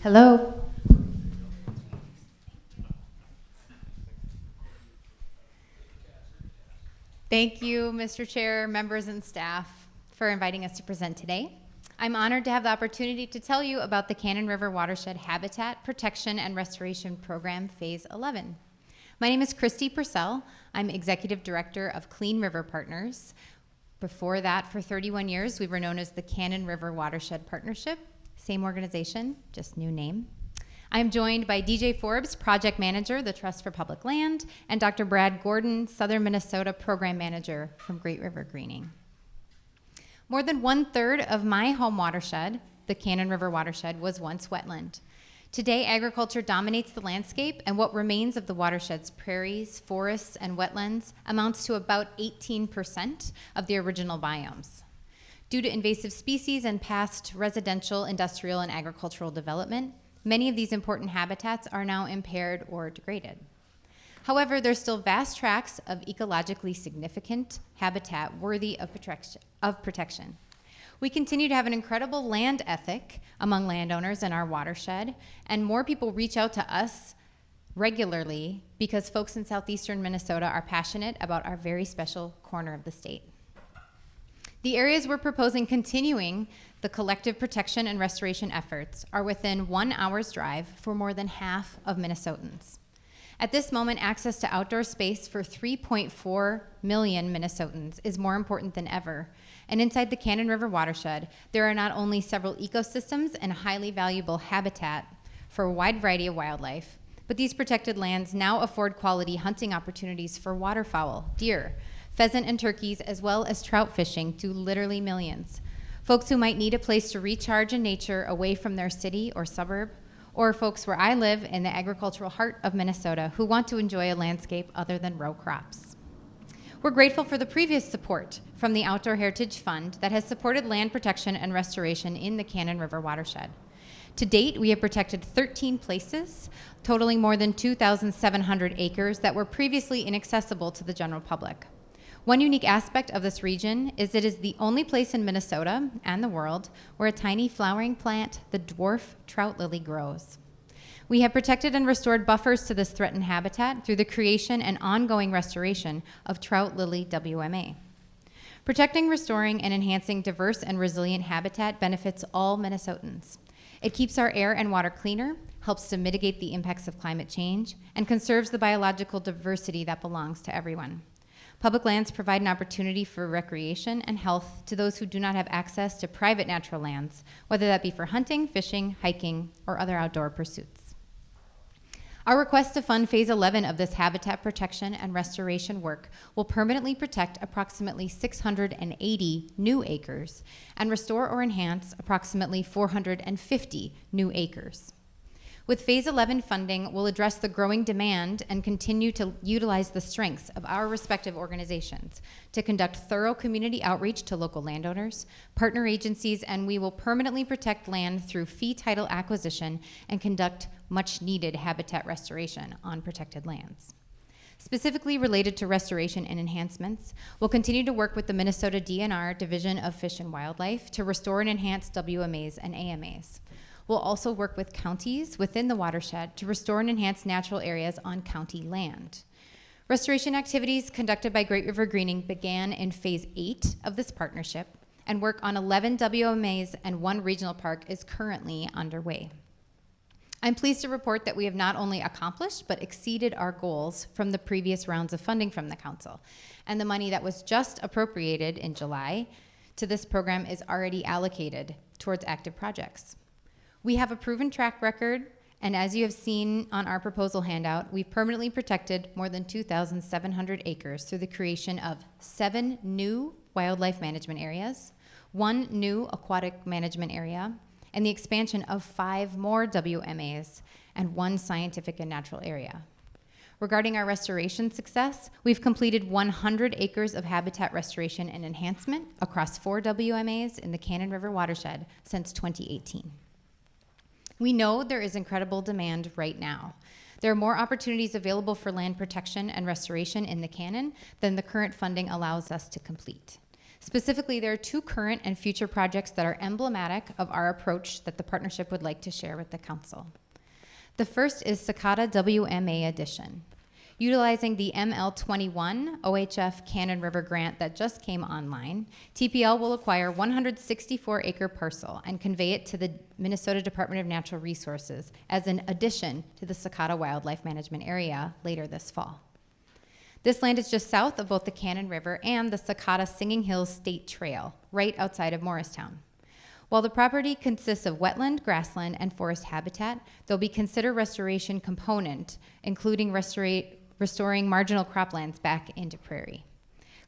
Hello. Thank you, Mr. Chair, members, and staff for inviting us to present today. I'm honored to have the opportunity to tell you about the Cannon River Watershed Habitat Protection and Restoration Program Phase 11. My name is Christy Purcell. I'm Executive Director of Clean River Partners. Before that, for 31 years, we were known as the Cannon River Watershed Partnership. Same organization, just new name. I'm joined by DJ Forbes, Project Manager, the Trust for Public Land, and Dr. Brad Gordon, Southern Minnesota Program Manager from Great River Greening. More than 1/3 of my home watershed, the Cannon River Watershed, was once wetland. Today, agriculture dominates the landscape, and what remains of the watershed's prairies, forests, and wetlands amounts to about 18% of the original biomes. Due to invasive species and past residential, industrial, and agricultural development, many of these important habitats are now impaired or degraded. However, there's still vast tracts of ecologically significant habitat worthy of protection. We continue to have an incredible land ethic among landowners in our watershed, and more people reach out to us regularly because folks in southeastern Minnesota are passionate about our very special corner of the state. The areas we're proposing continuing the collective protection and restoration efforts are within 1 hour's drive for more than half of Minnesotans. At this moment, access to outdoor space for 3.4 million Minnesotans is more important than ever. And inside the Cannon River watershed, there are not only several ecosystems and highly valuable habitat for a wide variety of wildlife, but these protected lands now afford quality hunting opportunities for waterfowl, deer, pheasant, and turkeys, as well as trout fishing to literally millions. Folks who might need a place to recharge in nature away from their city or suburb, or folks where I live in the agricultural heart of Minnesota who want to enjoy a landscape other than row crops. We're grateful for the previous support from the Outdoor Heritage Fund that has supported land protection and restoration in the Cannon River watershed. To date, we have protected 13 places, totaling more than 2,700 acres that were previously inaccessible to the general public. One unique aspect of this region is it is the only place in Minnesota and the world where a tiny flowering plant, the dwarf trout lily, grows. We have protected and restored buffers to this threatened habitat through the creation and ongoing restoration of trout lily WMA. Protecting, restoring, and enhancing diverse and resilient habitat benefits all Minnesotans. It keeps our air and water cleaner, helps to mitigate the impacts of climate change, and conserves the biological diversity that belongs to everyone. Public lands provide an opportunity for recreation and health to those who do not have access to private natural lands, whether that be for hunting, fishing, hiking, or other outdoor pursuits. Our request to fund Phase 11 of this habitat protection and restoration work will permanently protect approximately 680 new acres and restore or enhance approximately 450 new acres. With Phase 11 funding, we'll address the growing demand and continue to utilize the strengths of our respective organizations to conduct thorough community outreach to local landowners, partner agencies, and we will permanently protect land through fee title acquisition and conduct much-needed habitat restoration on protected lands. Specifically related to restoration and enhancements, we'll continue to work with the Minnesota DNR Division of Fish and Wildlife to restore and enhance WMAs and AMAs. We'll also work with counties within the watershed to restore and enhance natural areas on county land. Restoration activities conducted by Great River Greening began in Phase 8 of this partnership, and work on 11 WMAs and 1 regional park is currently underway. I'm pleased to report that we have not only accomplished but exceeded our goals from the previous rounds of funding from the council, and the money that was just appropriated in July to this program is already allocated towards active projects. We have a proven track record, and as you have seen on our proposal handout, we've permanently protected more than 2,700 acres through the creation of 7 new wildlife management areas, 1 new aquatic management area, and the expansion of 5 more WMAs and 1 scientific and natural area. Regarding our restoration success, we've completed 100 acres of habitat restoration and enhancement across 4 WMAs in the Cannon River watershed since 2018. We know there is incredible demand right now. There are more opportunities available for land protection and restoration in the Cannon than the current funding allows us to complete. Specifically, there are 2 current and future projects that are emblematic of our approach that the partnership would like to share with the council. The first is Cicada WMA Edition. Utilizing the ML21 OHF Cannon River grant that just came online, TPL will acquire 164-acre parcel and convey it to the Minnesota Department of Natural Resources as an addition to the Cicada Wildlife Management Area later this fall. This land is just south of both the Cannon River and the Cicada Singing Hills State Trail, right outside of Morristown. While the property consists of wetland, grassland, and forest habitat, there'll be considered restoration component, including restoring marginal croplands back into prairie.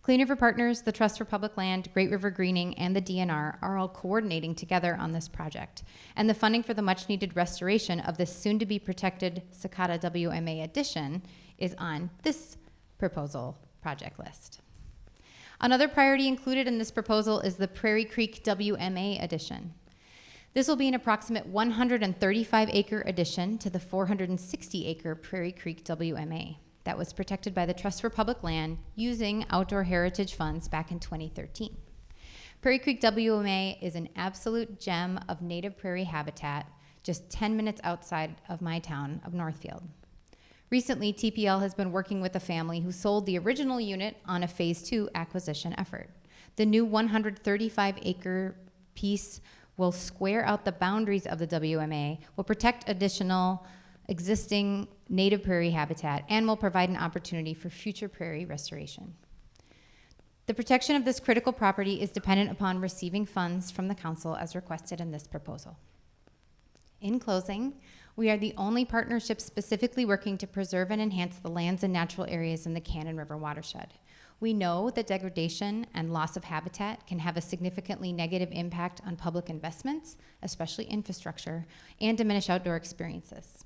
Clean River Partners, the Trust for Public Land, Great River Greening, and the DNR are all coordinating together on this project, and the funding for the much-needed restoration of this soon-to-be protected Cicada WMA Edition is on this proposal project list. Another priority included in this proposal is the Prairie Creek WMA Edition. This will be an approximate 135-acre addition to the 460-acre Prairie Creek WMA that was protected by the Trust for Public Land using outdoor heritage funds back in 2013. Prairie Creek WMA is an absolute gem of native prairie habitat just 10 minutes outside of my town of Northfield. Recently, TPL has been working with a family who sold the original unit on a Phase 2 acquisition effort. The new 135-acre piece will square out the boundaries of the WMA, will protect additional existing native prairie habitat, and will provide an opportunity for future prairie restoration. The protection of this critical property is dependent upon receiving funds from the council as requested in this proposal. In closing, we are the only partnership specifically working to preserve and enhance the lands and natural areas in the Cannon River watershed. We know that degradation and loss of habitat can have a significantly negative impact on public investments, especially infrastructure, and diminish outdoor experiences.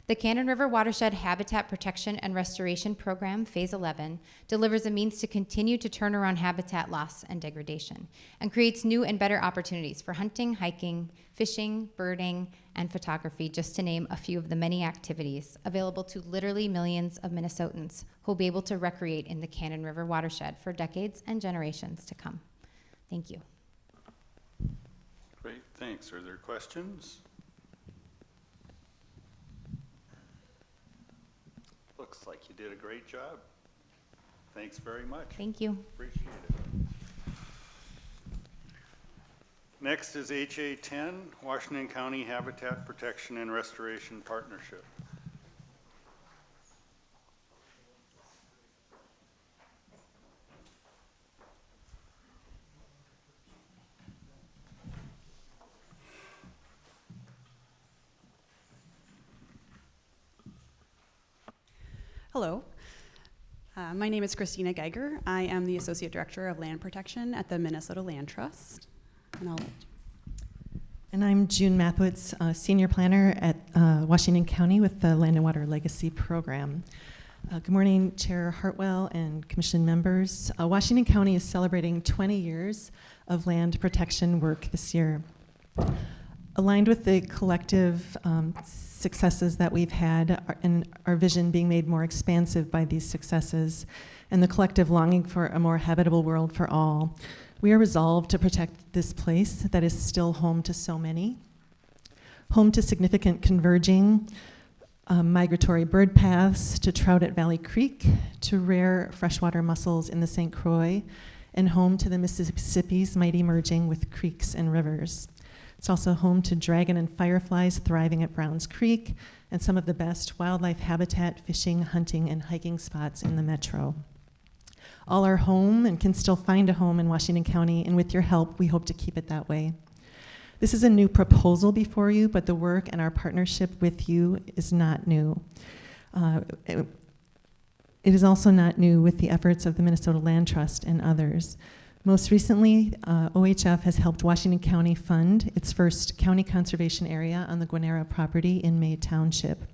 The Cannon River Watershed Habitat Protection and Restoration Program, Phase 11, delivers a means to continue to turn around habitat loss and degradation, and creates new and better opportunities for hunting, hiking, fishing, birding, and photography, just to name a few of the many activities available to literally millions of Minnesotans who will be able to recreate in the Cannon River watershed for decades and generations to come. Thank you. Great, thanks. Are there questions? Looks like you did a great job. Thanks very much. Thank you. Appreciate it. Next is HA 10, Washington County Habitat Protection and Restoration Partnership. Hello, my name is Christina Geiger. I am the Associate Director of Land Protection at the Minnesota Land Trust. And I'm June Mathwitz, Senior Planner at Washington County with the Land and Water Legacy Program. Good morning, Chair Hartwell and Commission members. Washington County is celebrating 20 years of land protection work this year. Aligned with the collective successes that we've had and our vision being made more expansive by these successes and the collective longing for a more habitable world for all, we are resolved to protect this place that is still home to so many, home to significant converging migratory bird paths, to trout at Valley Creek, to rare freshwater mussels in the St. Croix, and home to the Mississippi's mighty merging with creeks and rivers. It's also home to dragon and fireflies thriving at Browns Creek and some of the best wildlife habitat, fishing, hunting, and hiking spots in the metro. All are home and can still find a home in Washington County, and with your help, we hope to keep it that way. This is a new proposal before you, but the work and our partnership with you is not new. It is also not new with the efforts of the Minnesota Land Trust and others. Most recently, OHF has helped Washington County fund its first county conservation area on the Guanera property in May Township.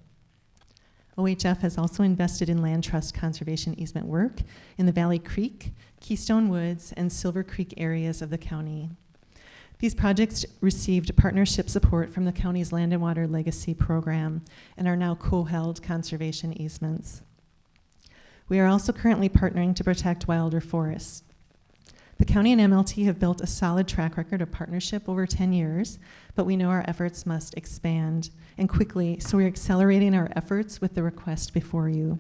OHF has also invested in land trust conservation easement work in the Valley Creek, Keystone Woods, and Silver Creek areas of the county. These projects received partnership support from the county's Land and Water Legacy Program and are now co-held conservation easements. We are also currently partnering to protect wilder forests. The county and MLT have built a solid track record of partnership over 10 years, but we know our efforts must expand, and quickly, so we're accelerating our efforts with the request before you.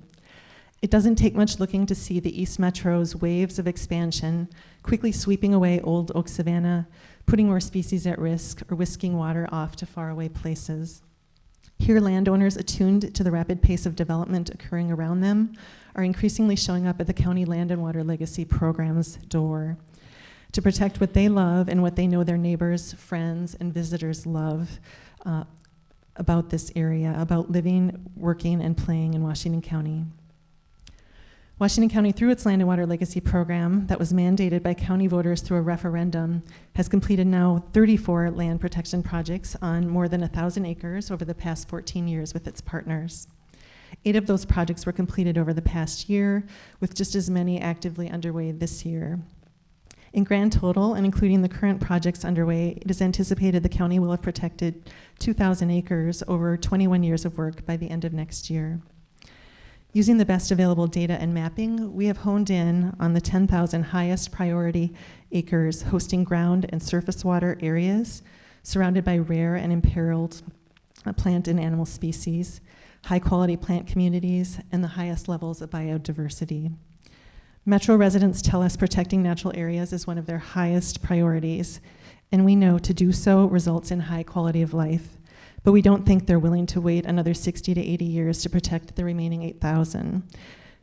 It doesn't take much looking to see the East Metro's waves of expansion quickly sweeping away old oak savanna, putting more species at risk, or whisking water off to faraway places. Here, landowners attuned to the rapid pace of development occurring around them are increasingly showing up at the County Land and Water Legacy Program's door to protect what they love and what they know their neighbors, friends, and visitors love about this area, about living, working, and playing in Washington County. Washington County, through its Land and Water Legacy Program that was mandated by county voters through a referendum, has completed now 34 land protection projects on more than 1,000 acres over the past 14 years with its partners. 8 of those projects were completed over the past year, with just as many actively underway this year. In grand total, and including the current projects underway, it is anticipated the county will have protected 2,000 acres over 21 years of work by the end of next year. Using the best available data and mapping, we have honed in on the 10,000 highest priority acres hosting ground and surface water areas surrounded by rare and imperiled plant and animal species, high-quality plant communities, and the highest levels of biodiversity. Metro residents tell us protecting natural areas is one of their highest priorities, and we know to do so results in high quality of life. But we don't think they're willing to wait another 60 to 80 years to protect the remaining 8,000.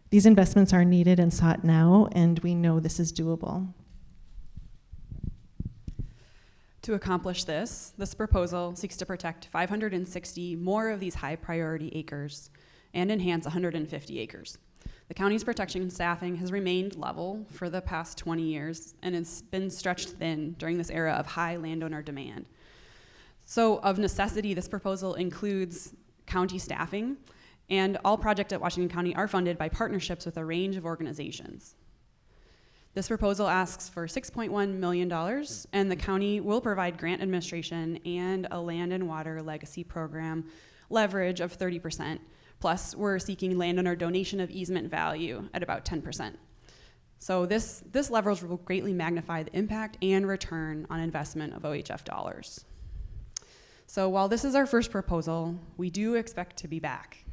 These investments are needed and sought now, and we know this is doable. To accomplish this proposal seeks to protect 560 more of these high priority acres and enhance 150 acres. The county's protection staffing has remained level for the past 20 years, and it's been stretched thin during this era of high landowner demand. So of necessity, this proposal includes county staffing, and all projects at Washington County are funded by partnerships with a range of organizations. This proposal asks for $6.1 million, and the county will provide grant administration and a land and water legacy program leverage of 30%. Plus, we're seeking landowner donation of easement value at about 10%. So this leverage will greatly magnify the impact and return on investment of OHF dollars. So while this is our first proposal, we do expect to be back.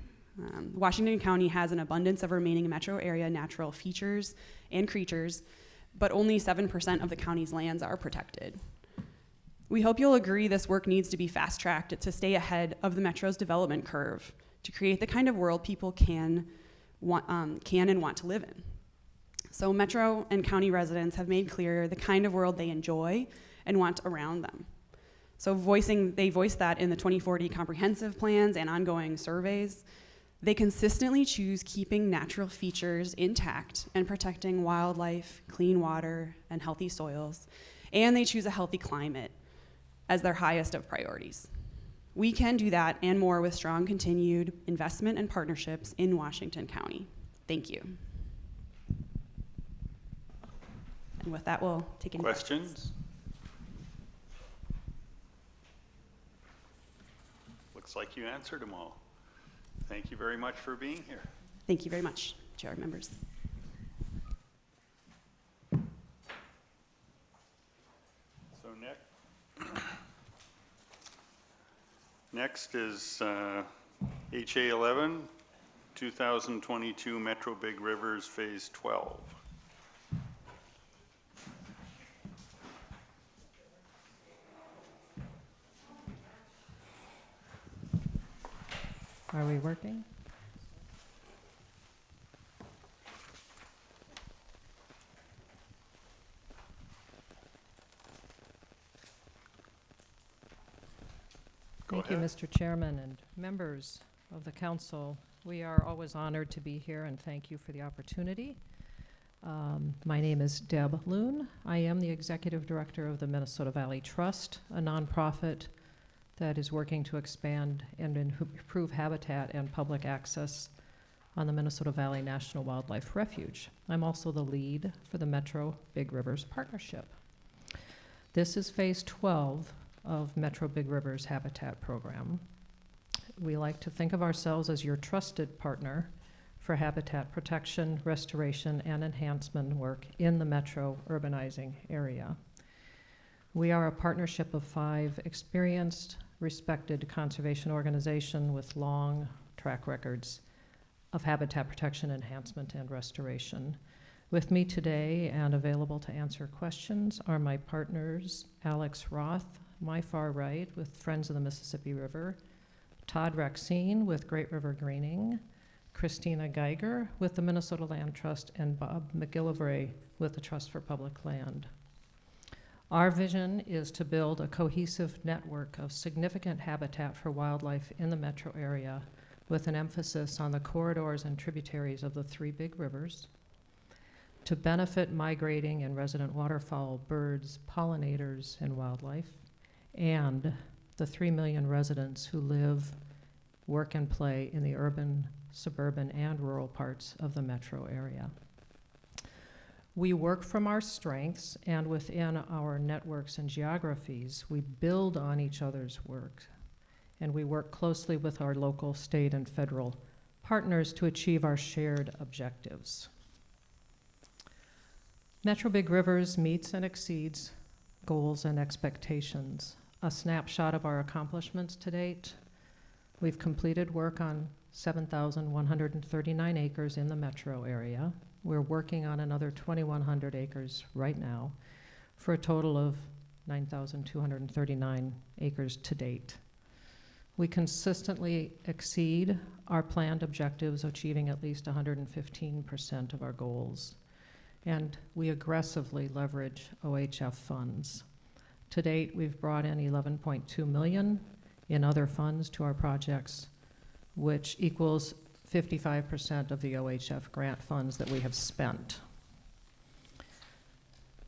Washington County has an abundance of remaining metro area natural features and creatures, but only 7% of the county's lands are protected. We hope you'll agree this work needs to be fast-tracked to stay ahead of the metro's development curve, to create the kind of world people can and want to live in. So metro and county residents have made clear the kind of world they enjoy and want around them. So they voiced that in the 2040 comprehensive plans and ongoing surveys. They consistently choose keeping natural features intact and protecting wildlife, clean water, and healthy soils. And they choose a healthy climate as their highest of priorities. We can do that and more with strong continued investment and partnerships in Washington County. Thank you. And with that, we'll take any questions. Looks like you answered them all. Thank you very much for being here. Thank you very much, Chair members. So next is HA 11, 2022 Metro Big Rivers Phase 12. Are we working? Thank you, Mr. Chairman and members of the council. We are always honored to be here, and thank you for the opportunity. My name is Deb Loon. I am the executive director of the Minnesota Valley Trust, a nonprofit that is working to expand and improve habitat and public access on the Minnesota Valley National Wildlife Refuge. I'm also the lead for the Metro Big Rivers Partnership. This is phase 12 of Metro Big Rivers Habitat Program. We like to think of ourselves as your trusted partner for habitat protection, restoration, and enhancement work in the metro urbanizing area. We are a partnership of 5 experienced, respected conservation organizations with long track records of habitat protection, enhancement, and restoration. With me today and available to answer questions are my partners, Alex Roth, my far right, with Friends of the Mississippi River, Todd Rexine with Great River Greening, Christina Geiger with the Minnesota Land Trust, and Bob McGillivray with the Trust for Public Land. Our vision is to build a cohesive network of significant habitat for wildlife in the metro area with an emphasis on the corridors and tributaries of the 3 big rivers, to benefit migrating and resident waterfowl, birds, pollinators, and wildlife, and the 3 million residents who live, work, and play in the urban, suburban, and rural parts of the metro area. We work from our strengths, and within our networks and geographies, we build on each other's work, and we work closely with our local, state, and federal partners to achieve our shared objectives. Metro Big Rivers meets and exceeds goals and expectations. A snapshot of our accomplishments to date: we've completed work on 7,139 acres in the metro area. We're working on another 2,100 acres right now, for a total of 9,239 acres to date. We consistently exceed our planned objectives, achieving at least 115% of our goals. And we aggressively leverage OHF funds. To date, we've brought in $11.2 million in other funds to our projects, which equals 55% of the OHF grant funds that we have spent.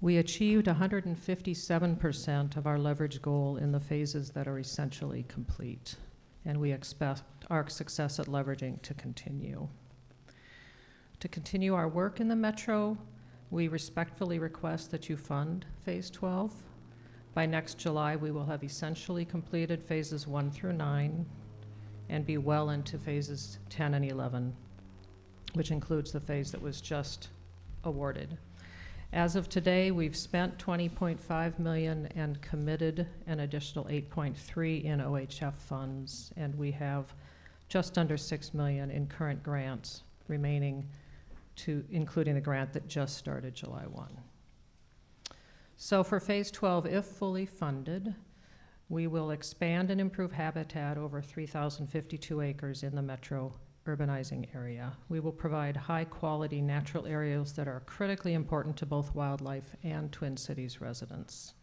We achieved 157% of our leverage goal in the phases that are essentially complete, and we expect our success at leveraging to continue. To continue our work in the metro, we respectfully request that you fund Phase 12. By next July, we will have essentially completed phases 1 through 9 and be well into phases 10 and 11, which includes the phase that was just awarded. As of today, we've spent $20.5 million and committed an additional $8.3 in OHF funds, and we have just under $6 million in current grants remaining, including the grant that just started July 1. So for Phase 12, if fully funded, we will expand and improve habitat over 3,052 acres in the metro urbanizing area. We will provide high-quality natural areas that are critically important to both wildlife and Twin Cities residents.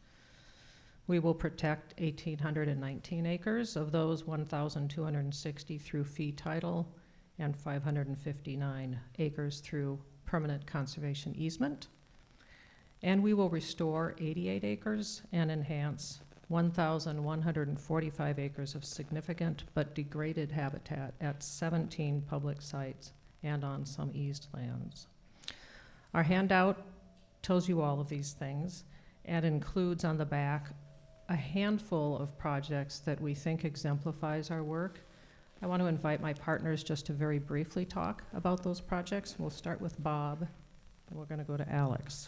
We will protect 1,819 acres, of those 1,260 through fee title and 559 acres through permanent conservation easement. And we will restore 88 acres and enhance 1,145 acres of significant but degraded habitat at 17 public sites and on some eased lands. Our handout tells you all of these things and includes on the back a handful of projects that we think exemplifies our work. I want to invite my partners just to very briefly talk about those projects. We'll start with Bob, and we're going to go to Alex.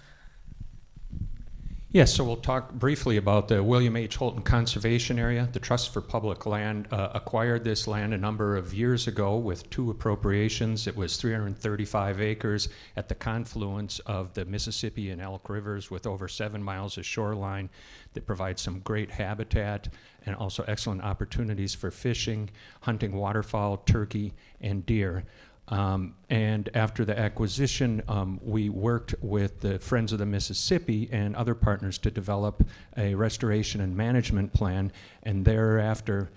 Yes, so we'll talk briefly about the William H. Holton Conservation Area. The Trust for Public Land acquired this land a number of years ago with 2 appropriations. It was 335 acres at the confluence of the Mississippi and Elk Rivers with over 7 miles of shoreline that provides some great habitat and also excellent opportunities for fishing, hunting waterfowl, turkey, and deer. And after the acquisition, we worked with the Friends of the Mississippi and other partners to develop a restoration and management plan, and thereafter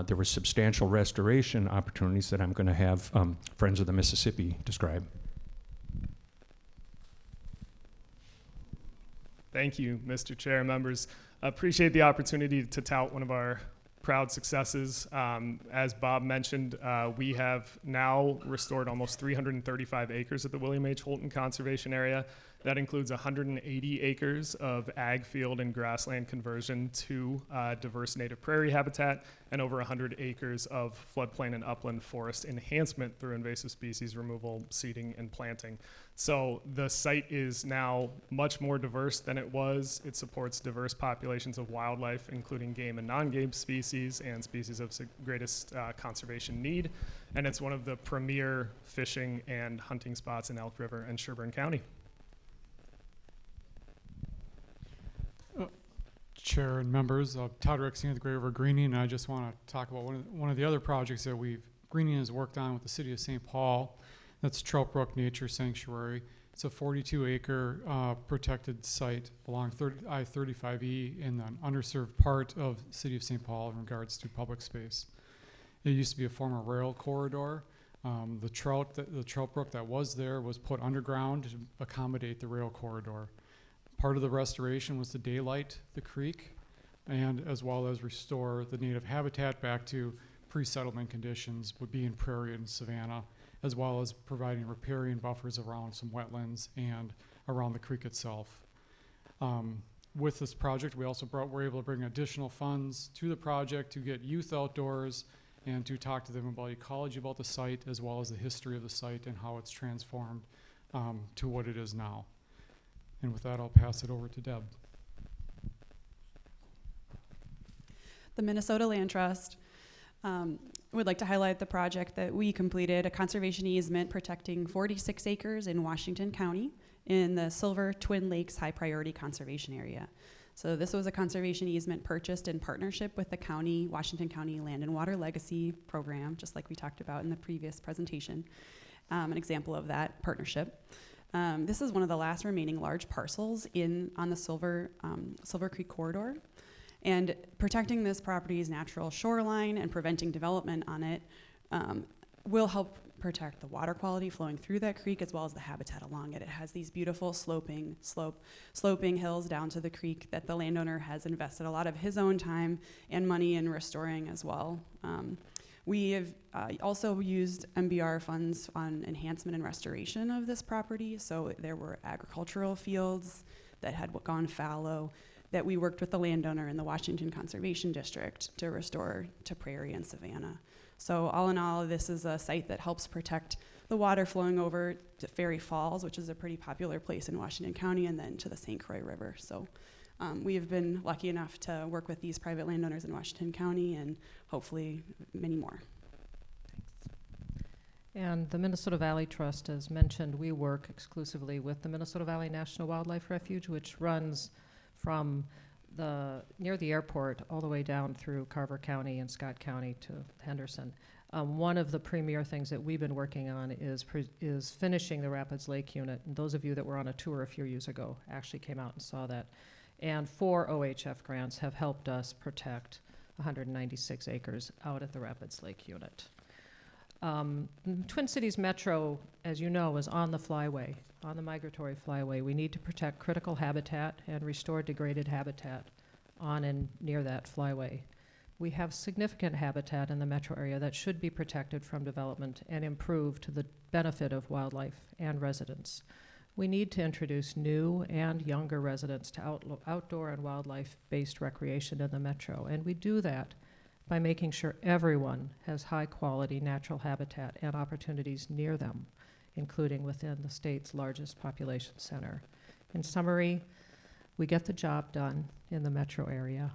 there were substantial restoration opportunities that I'm going to have Friends of the Mississippi describe. Thank you, Mr. Chair, members. I appreciate the opportunity to tout one of our proud successes. As Bob mentioned, we have now restored almost 335 acres at the William H. Holton Conservation Area. That includes 180 acres of ag field and grassland conversion to diverse native prairie habitat, and over 100 acres of floodplain and upland forest enhancement through invasive species removal, seeding, and planting. So the site is now much more diverse than it was. It supports diverse populations of wildlife, including game and non-game species and species of greatest conservation need. And it's one of the premier fishing and hunting spots in Elk River and Sherburne County. Chair and members, Todd Rexing of the Great River Greening, and I just want to talk about one of the other projects that Greening has worked on with the city of St. Paul. That's Trout Brook Nature Sanctuary. It's a 42-acre protected site along I-35E in an underserved part of the city of St. Paul in regards to public space. It used to be a former rail corridor. The trout brook that was there was put underground to accommodate the rail corridor. Part of the restoration was to daylight the creek and as well as restore the native habitat back to pre-settlement conditions, would be in prairie and savanna, as well as providing riparian buffers around some wetlands and around the creek itself. With this project, we also were able to bring additional funds to the project to get youth outdoors and to talk to them about ecology about the site, as well as the history of the site and how it's transformed to what it is now. And with that, I'll pass it over to Deb. The Minnesota Land Trust would like to highlight the project that we completed, a conservation easement protecting 46 acres in Washington County in the Silver Twin Lakes High Priority Conservation Area. So this was a conservation easement purchased in partnership with the county, Washington County Land and Water Legacy Program, just like we talked about in the previous presentation, an example of that partnership. This is one of the last remaining large parcels on the Silver Creek corridor. And protecting this property's natural shoreline and preventing development on it will help protect the water quality flowing through that creek, as well as the habitat along it. It has these beautiful sloping hills down to the creek that the landowner has invested a lot of his own time and money in restoring as well. We have also used MBR funds on enhancement and restoration of this property. So there were agricultural fields that had gone fallow that we worked with the landowner in the Washington Conservation District to restore to prairie and savanna. So all in all, this is a site that helps protect the water flowing over to Ferry Falls, which is a pretty popular place in Washington County, and then to the St. Croix River. So we have been lucky enough to work with these private landowners in Washington County and hopefully many more. And the Minnesota Valley Trust, as mentioned, we work exclusively with the Minnesota Valley National Wildlife Refuge, which runs from near the airport all the way down through Carver County and Scott County to Henderson. One of the premier things that we've been working on is finishing the Rapids Lake unit. And those of you that were on a tour a few years ago actually came out and saw that. And 4 OHF grants have helped us protect 196 acres out at the Rapids Lake unit. Twin Cities Metro, as you know, is on the flyway, on the migratory flyway. We need to protect critical habitat and restore degraded habitat on and near that flyway. We have significant habitat in the metro area that should be protected from development and improved to the benefit of wildlife and residents. We need to introduce new and younger residents to outdoor and wildlife-based recreation in the metro, and we do that by making sure everyone has high-quality natural habitat and opportunities near them, including within the state's largest population center. In summary, we get the job done in the metro area.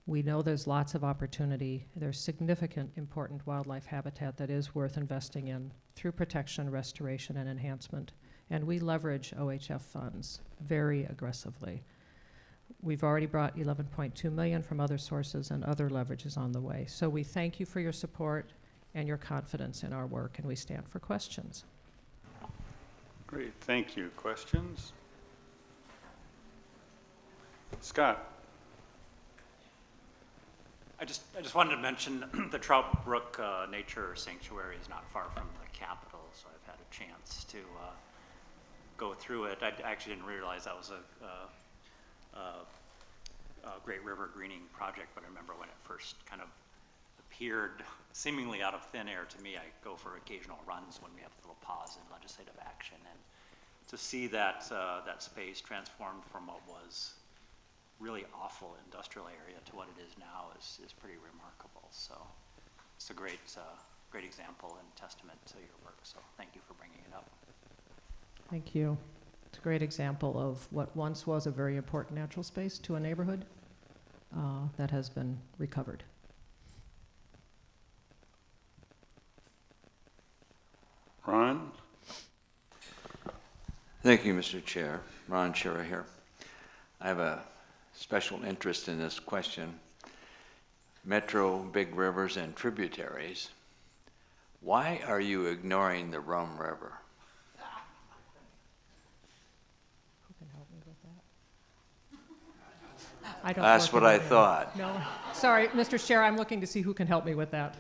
We know there's lots of opportunity. There's significant, important wildlife habitat that is worth investing in through protection, restoration, and enhancement. And we leverage OHF funds very aggressively. We've already brought $11.2 million from other sources, and other leverage is on the way. So we thank you for your support and your confidence in our work, and we stand for questions. Great, thank you. Questions? Scott? I just wanted to mention the Trout Brook Nature Sanctuary is not far from the Capitol, so I've had a chance to go through it. I actually didn't realize that was Great River Greening Project, but I remember when it first kind of appeared seemingly out of thin air to me. I go for occasional runs when we have a little pause in legislative action, and to see that that space transformed from what was really awful industrial area to what it is now is pretty remarkable. So it's a great example and testament to your work. So thank you for bringing it up. Thank you. It's a great example of what once was a very important natural space to a neighborhood that has been recovered. Ron? Thank you, Mr. Chair. Ron Schera here. I have a special interest in this question. Metro, big rivers, and tributaries. Why are you ignoring the Rum River? Who can help me with that? I don't That's work what in I that area. thought. No, sorry, Mr. Chair, I'm looking to see who can help me with that.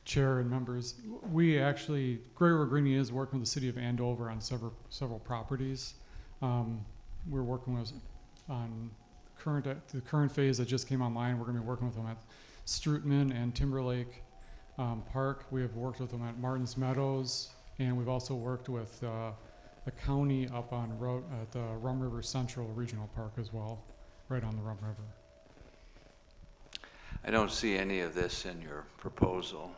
Chair and members, we actually, Great River Greening is working with the city of Andover on several properties. We're working with on the current phase that just came online. We're going to be working with them at Strutman and Timberlake Park. We have worked with them at Martins Meadows, and we've also worked with the county up on at the Rum River Central Regional Park as well, right on the Rum River. I don't see any of this in your proposal.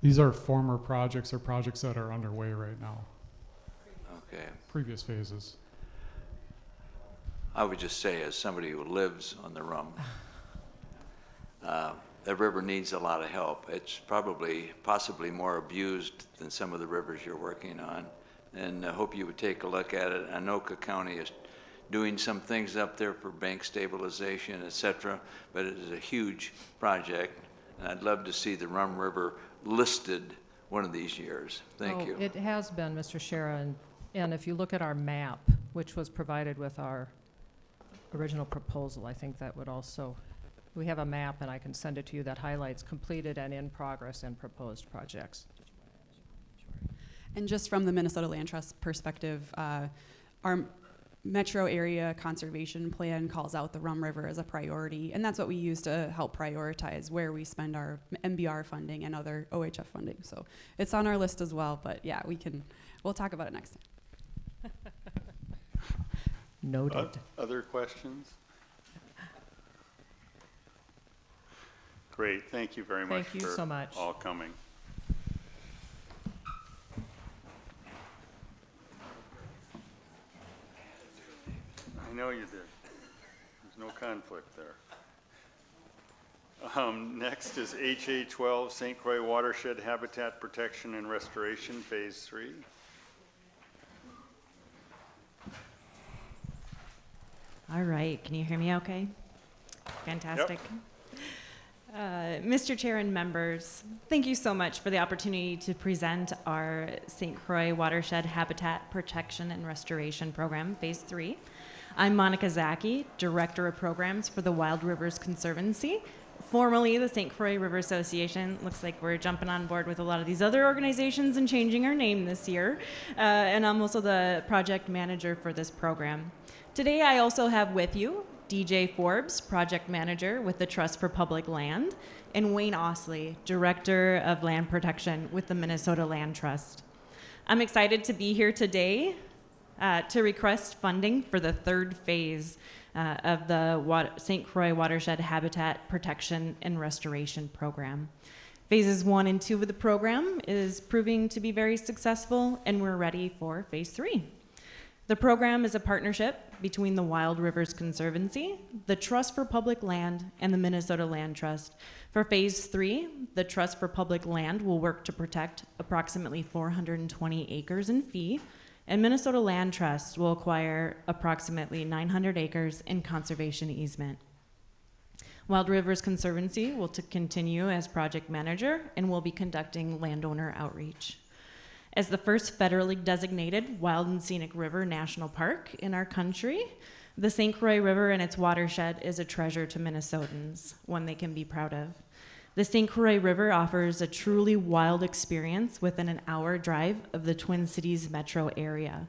These are former projects or projects that are underway right now, Okay. previous phases. I would just say, as somebody who lives on the Rum, the river needs a lot of help. It's possibly more abused than some of the rivers you're working on, and I hope you would take a look at it. Anoka County is doing some things up there for bank stabilization, etc., but it is a huge project, and I'd love to see the Rum River listed one of these years. Thank you. It has been, Mr. Schera, and if you look at our map, which was provided with our original proposal, I think that would also, we have a map and I can send it to you that highlights completed and in progress and proposed projects. And just from the Minnesota Land Trust perspective, our metro area conservation plan calls out the Rum River as a priority, and that's what we use to help prioritize where we spend our MBR funding and other OHF funding. So it's on our list as well, but yeah, we'll talk about it next time. Noted. Other questions? Great, thank you very much Thank you so much. all coming. I know you did. There's no conflict there. Next is HA 12, St. Croix Watershed Habitat Protection and Restoration, Phase 3. All right, can you hear me okay? Fantastic. Mr. Chair and members, thank you so much for the opportunity to present our St. Croix Watershed Habitat Protection and Restoration Program, Phase 3. I'm Monica Zaki, Director of Programs for the Wild Rivers Conservancy, formerly the St. Croix River Association. Looks like we're jumping on board with a lot of these other organizations and changing our name this year. And I'm also the project manager for this program. Today I also have with you DJ Forbes, Project Manager with the Trust for Public Land, and Wayne Osley, Director of Land Protection with the Minnesota Land Trust. I'm excited to be here today to request funding for the third phase of the St. Croix Watershed Habitat Protection and Restoration Program. Phases 1 and 2 of the program is proving to be very successful, and we're ready for Phase 3. The program is a partnership between the Wild Rivers Conservancy, the Trust for Public Land, and the Minnesota Land Trust. For Phase 3, the Trust for Public Land will work to protect approximately 420 acres in fee, and Minnesota Land Trust will acquire approximately 900 acres in conservation easement. Wild Rivers Conservancy will continue as project manager and will be conducting landowner outreach. As the first federally designated wild and scenic river national park in our country, the St. Croix River and its watershed is a treasure to Minnesotans, one they can be proud of. The St. Croix River offers a truly wild experience within an hour drive of the Twin Cities metro area.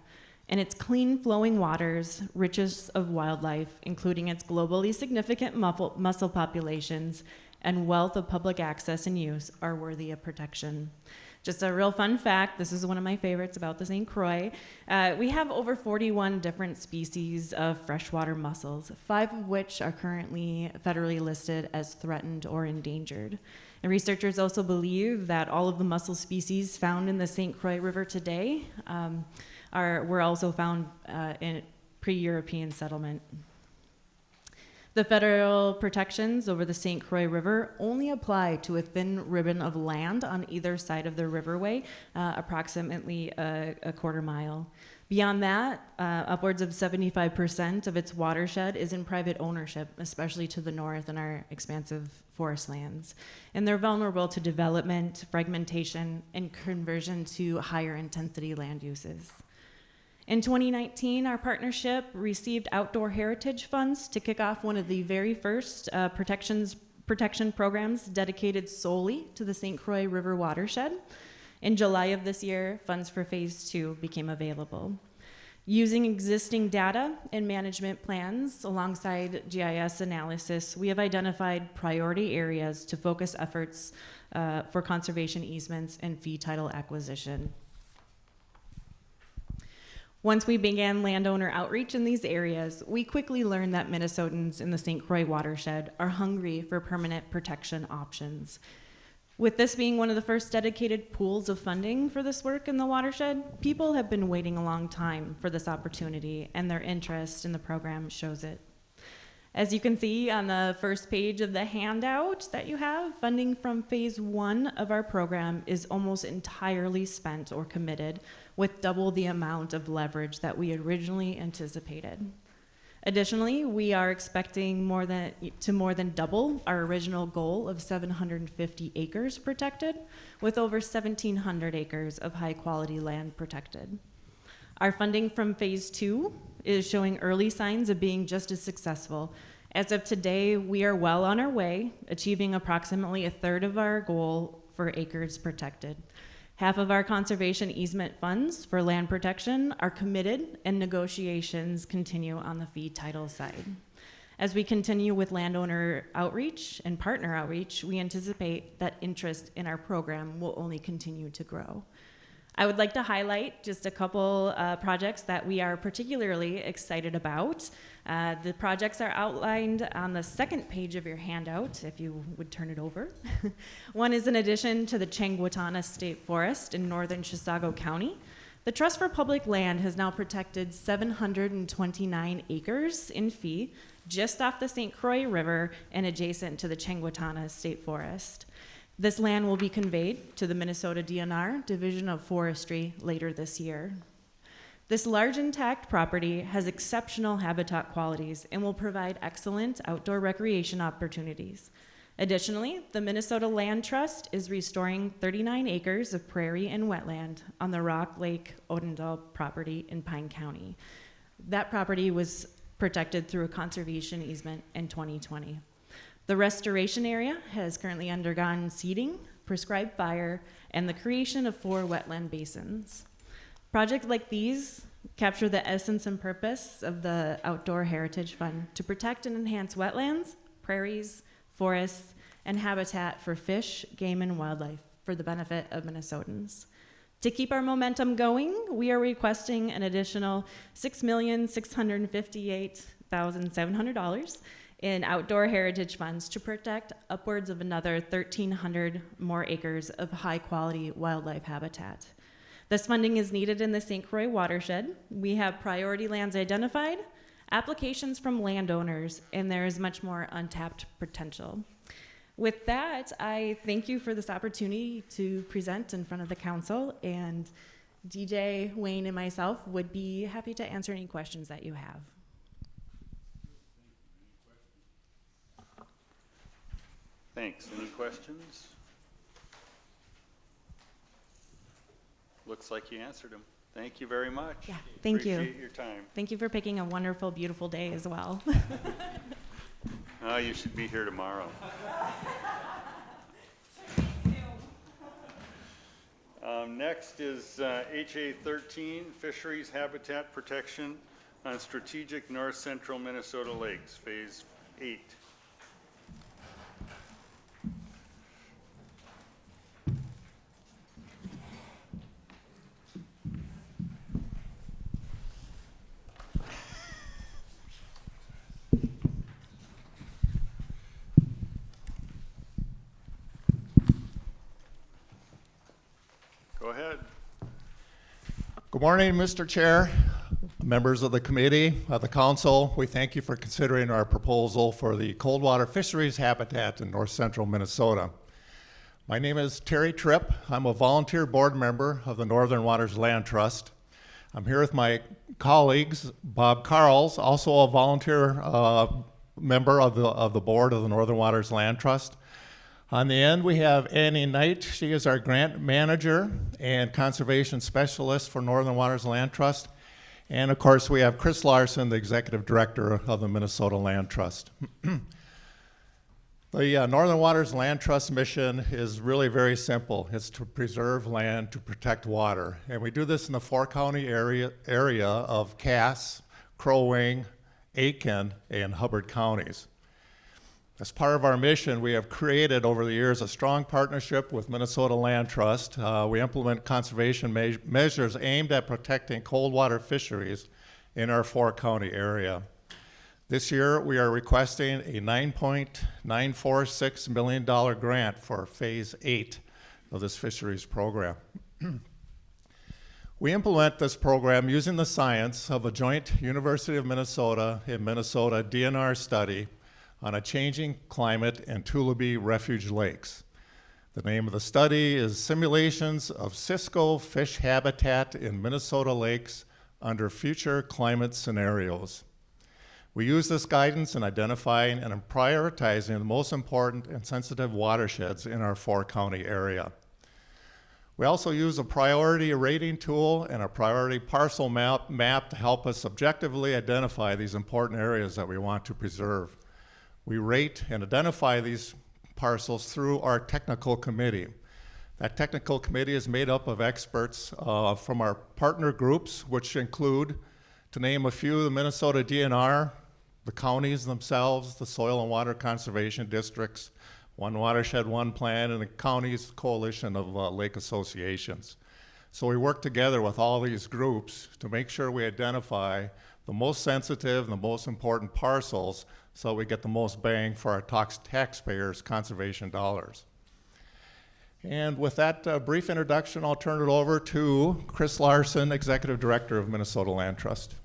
and its clean flowing waters, richest of wildlife, including its globally significant mussel populations and wealth of public access and use, are worthy of protection. Just a real fun fact, this is one of my favorites about the St. Croix. We have over 41 different species of freshwater mussels, 5 of which are currently federally listed as threatened or endangered. And researchers also believe that all of the mussel species found in the St. Croix River today were also found in pre-European settlement. The federal protections over the St. Croix River only apply to a thin ribbon of land on either side of the riverway, approximately a quarter mile. Beyond that, upwards of 75% of its watershed is in private ownership, especially to the north in our expansive forest lands. And they're vulnerable to development, fragmentation, and conversion to higher intensity land uses. In 2019, our partnership received outdoor heritage funds to kick off one of the very first protection programs dedicated solely to the St. Croix River watershed. In July of this year, funds for phase 2 became available. Using existing data and management plans alongside GIS analysis, we have identified priority areas to focus efforts for conservation easements and fee title acquisition. Once we began landowner outreach in these areas, we quickly learned that Minnesotans in the St. Croix watershed are hungry for permanent protection options. With this being one of the first dedicated pools of funding for this work in the watershed, people have been waiting a long time for this opportunity, and their interest in the program shows it. As you can see on the first page of the handout that you have, funding from phase 1 of our program is almost entirely spent or committed, with double the amount of leverage that we originally anticipated. Additionally, we are expecting more than double our original goal of 750 acres protected, with over 1,700 acres of high-quality land protected. Our funding from phase 2 is showing early signs of being just as successful. As of today, we are well on our way, achieving approximately a third of our goal for acres protected. Half of our conservation easement funds for land protection are committed, and negotiations continue on the fee title side. As we continue with landowner outreach and partner outreach, we anticipate that interest in our program will only continue to grow. I would like to highlight just a couple projects that we are particularly excited about. The projects are outlined on the second page of your handout, if you would turn it over. One is an addition to the Changwatana State Forest in northern Chisago County. The Trust for Public Land has now protected 729 acres in fee just off the St. Croix River and adjacent to the Changwatana State Forest. This land will be conveyed to the Minnesota DNR Division of Forestry later this year. This large intact property has exceptional habitat qualities and will provide excellent outdoor recreation opportunities. Additionally, the Minnesota Land Trust is restoring 39 acres of prairie and wetland on the Rock Lake Odendall property in Pine County. That property was protected through a conservation easement in 2020. The restoration area has currently undergone seeding, prescribed fire, and the creation of 4 wetland basins. Projects like these capture the essence and purpose of the Outdoor Heritage Fund to protect and enhance wetlands, prairies, forests, and habitat for fish, game, and wildlife for the benefit of Minnesotans. To keep our momentum going, we are requesting an additional $6,658,700 in outdoor heritage funds to protect upwards of another 1,300 more acres of high-quality wildlife habitat. This funding is needed in the St. Croix watershed. We have priority lands identified, applications from landowners, and there is much more untapped potential. With that, I thank you for this opportunity to present in front of the council, and DJ, Wayne, and myself would be happy to answer any questions that you have. Thanks. Any questions? Looks like you answered them. Thank you very much. Yeah, thank you. Appreciate your time. Thank you for picking a wonderful, beautiful day as well. Oh, you should be here tomorrow. Next Next is HA 13, Fisheries Habitat Protection on Strategic North Central Minnesota Lakes, Phase 8. Go ahead. Good morning, Mr. Chair, members of the committee, of the council. We thank you for considering our proposal for the cold water fisheries habitat in north central Minnesota. My name is Terry Tripp. I'm a volunteer board member of the Northern Waters Land Trust. I'm here with my colleagues, Bob Carls, also a volunteer member of the board of the Northern Waters Land Trust. On the end, we have Annie Knight. She is our grant manager and conservation specialist for Northern Waters Land Trust. And of course, we have Chris Larson, the executive director of the Minnesota Land Trust. The Northern Waters Land Trust mission is really very simple. It's to preserve land, to protect water. And we do this in the four-county area of Cass, Crow Wing, Aiken, and Hubbard counties. As part of our mission, we have created over the years a strong partnership with Minnesota Land Trust. We implement conservation measures aimed at protecting cold water fisheries in our four-county area. This year, we are requesting a $9.946 million grant for Phase 8 of this fisheries program. We implement this program using the science of a joint University of Minnesota and Minnesota DNR study on a changing climate in Tullabee Refuge Lakes. The name of the study is Simulations of Cisco Fish Habitat in Minnesota Lakes under Future Climate Scenarios. We use this guidance in identifying and in prioritizing the most important and sensitive watersheds in our four-county area. We also use a priority rating tool and a priority parcel map to help us objectively identify these important areas that we want to preserve. We rate and identify these parcels through our technical committee. That technical committee is made up of experts from our partner groups, which include, to name a few, the Minnesota DNR, the counties themselves, the soil and water conservation districts, One Watershed, One Plan, and the county's coalition of lake associations. So we work together with all these groups to make sure we identify the most sensitive and the most important parcels so we get the most bang for our taxpayers' conservation dollars. And with that brief introduction, I'll turn it over to Chris Larson, Executive Director of Minnesota Land Trust.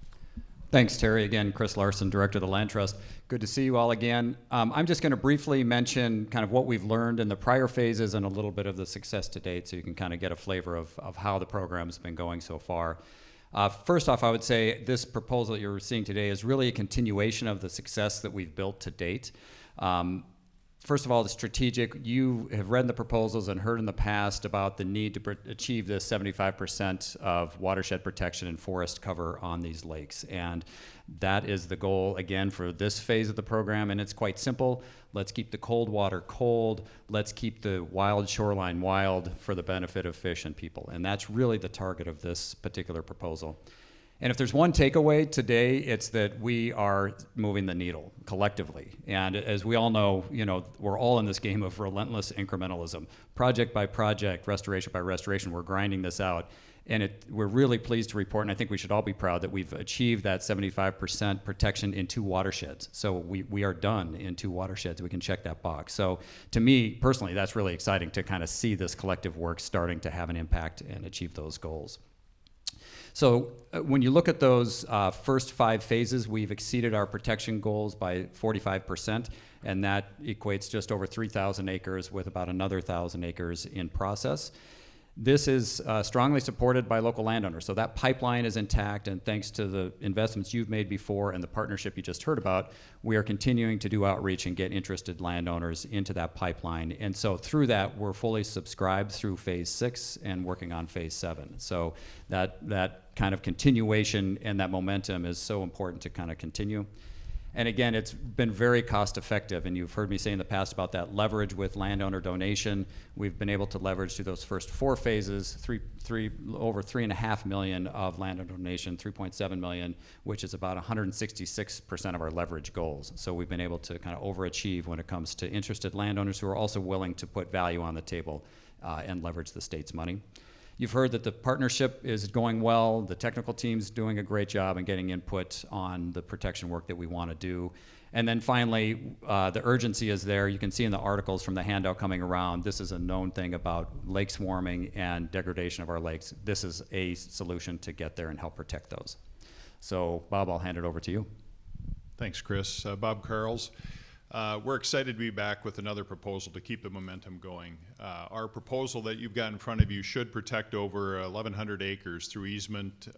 Thanks, Terry. Again, Chris Larson, Director of the Land Trust. Good to see you all again. I'm just going to briefly mention kind of what we've learned in the prior phases and a little bit of the success to date so you can kind of get a flavor of how the program's been going so far. First off, I would say this proposal that you're seeing today is really a continuation of the success that we've built to date. First of all, the strategic, you have read in the proposals and heard in the past about the need to achieve this 75% of watershed protection and forest cover on these lakes. And that is the goal, again, for this phase of the program. And it's quite simple. Let's keep the cold water cold. Let's keep the wild shoreline wild for the benefit of fish and people. And that's really the target of this particular proposal. And if there's one takeaway today, it's that we are moving the needle collectively. And as we all know, we're all in this game of relentless incrementalism. Project by project, restoration by restoration, we're grinding this out. And we're really pleased to report, and I think we should all be proud, that we've achieved that 75% protection in 2 watersheds. So we are done in 2 watersheds. We can check that box. So to me, personally, that's really exciting to kind of see this collective work starting to have an impact and achieve those goals. So when you look at those first 5 phases, we've exceeded our protection goals by 45%, and that equates just over 3,000 acres with about another 1,000 acres in process. This is strongly supported by local landowners, so that pipeline is intact, and thanks to the investments you've made before and the partnership you just heard about, we are continuing to do outreach and get interested landowners into that pipeline. And so through that, we're fully subscribed through Phase 6 and working on Phase 7. So that kind of continuation and that momentum is so important to kind of continue. And again, it's been very cost effective, and you've heard me say in the past about that leverage with landowner donation. We've been able to leverage through those first 4 phases, over $3.5 million of landowner donation, $3.7 million, which is about 166% of our leverage goals. So we've been able to kind of overachieve when it comes to interested landowners who are also willing to put value on the table and leverage the state's money. You've heard that the partnership is going well. The technical team's doing a great job in getting input on the protection work that we want to do. And then finally, the urgency is there. You can see in the articles from the handout coming around, this is a known thing about lake swarming and degradation of our lakes. This is a solution to get there and help protect those. So Bob, I'll hand it over to you. Thanks, Chris. Bob Carls. We're excited to be back with another proposal to keep the momentum going. Our proposal that you've got in front of you should protect over 1,100 acres through easement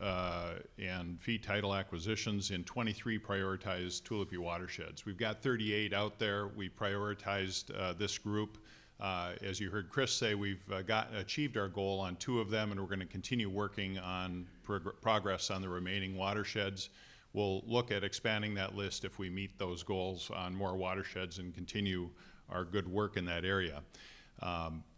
and fee title acquisitions in 23 prioritized Tuolipy watersheds. We've got 38 out there. We prioritized this group. As you heard Chris say, we've achieved our goal on 2 of them, and we're going to continue working on progress on the remaining watersheds. We'll look at expanding that list if we meet those goals on more watersheds and continue our good work in that area.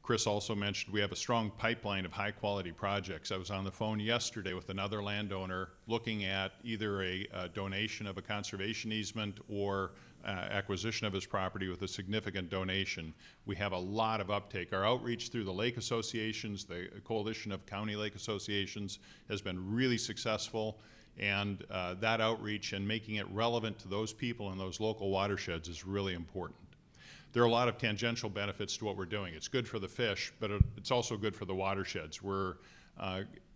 Chris also mentioned we have a strong pipeline of high-quality projects. I was on the phone yesterday with another landowner looking at either a donation of a conservation easement or acquisition of his property with a significant donation. We have a lot of uptake. Our outreach through the lake associations, the Coalition of County Lake Associations, has been really successful. And that outreach and making it relevant to those people in those local watersheds is really important. There are a lot of tangential benefits to what we're doing. It's good for the fish, but it's also good for the watersheds. We're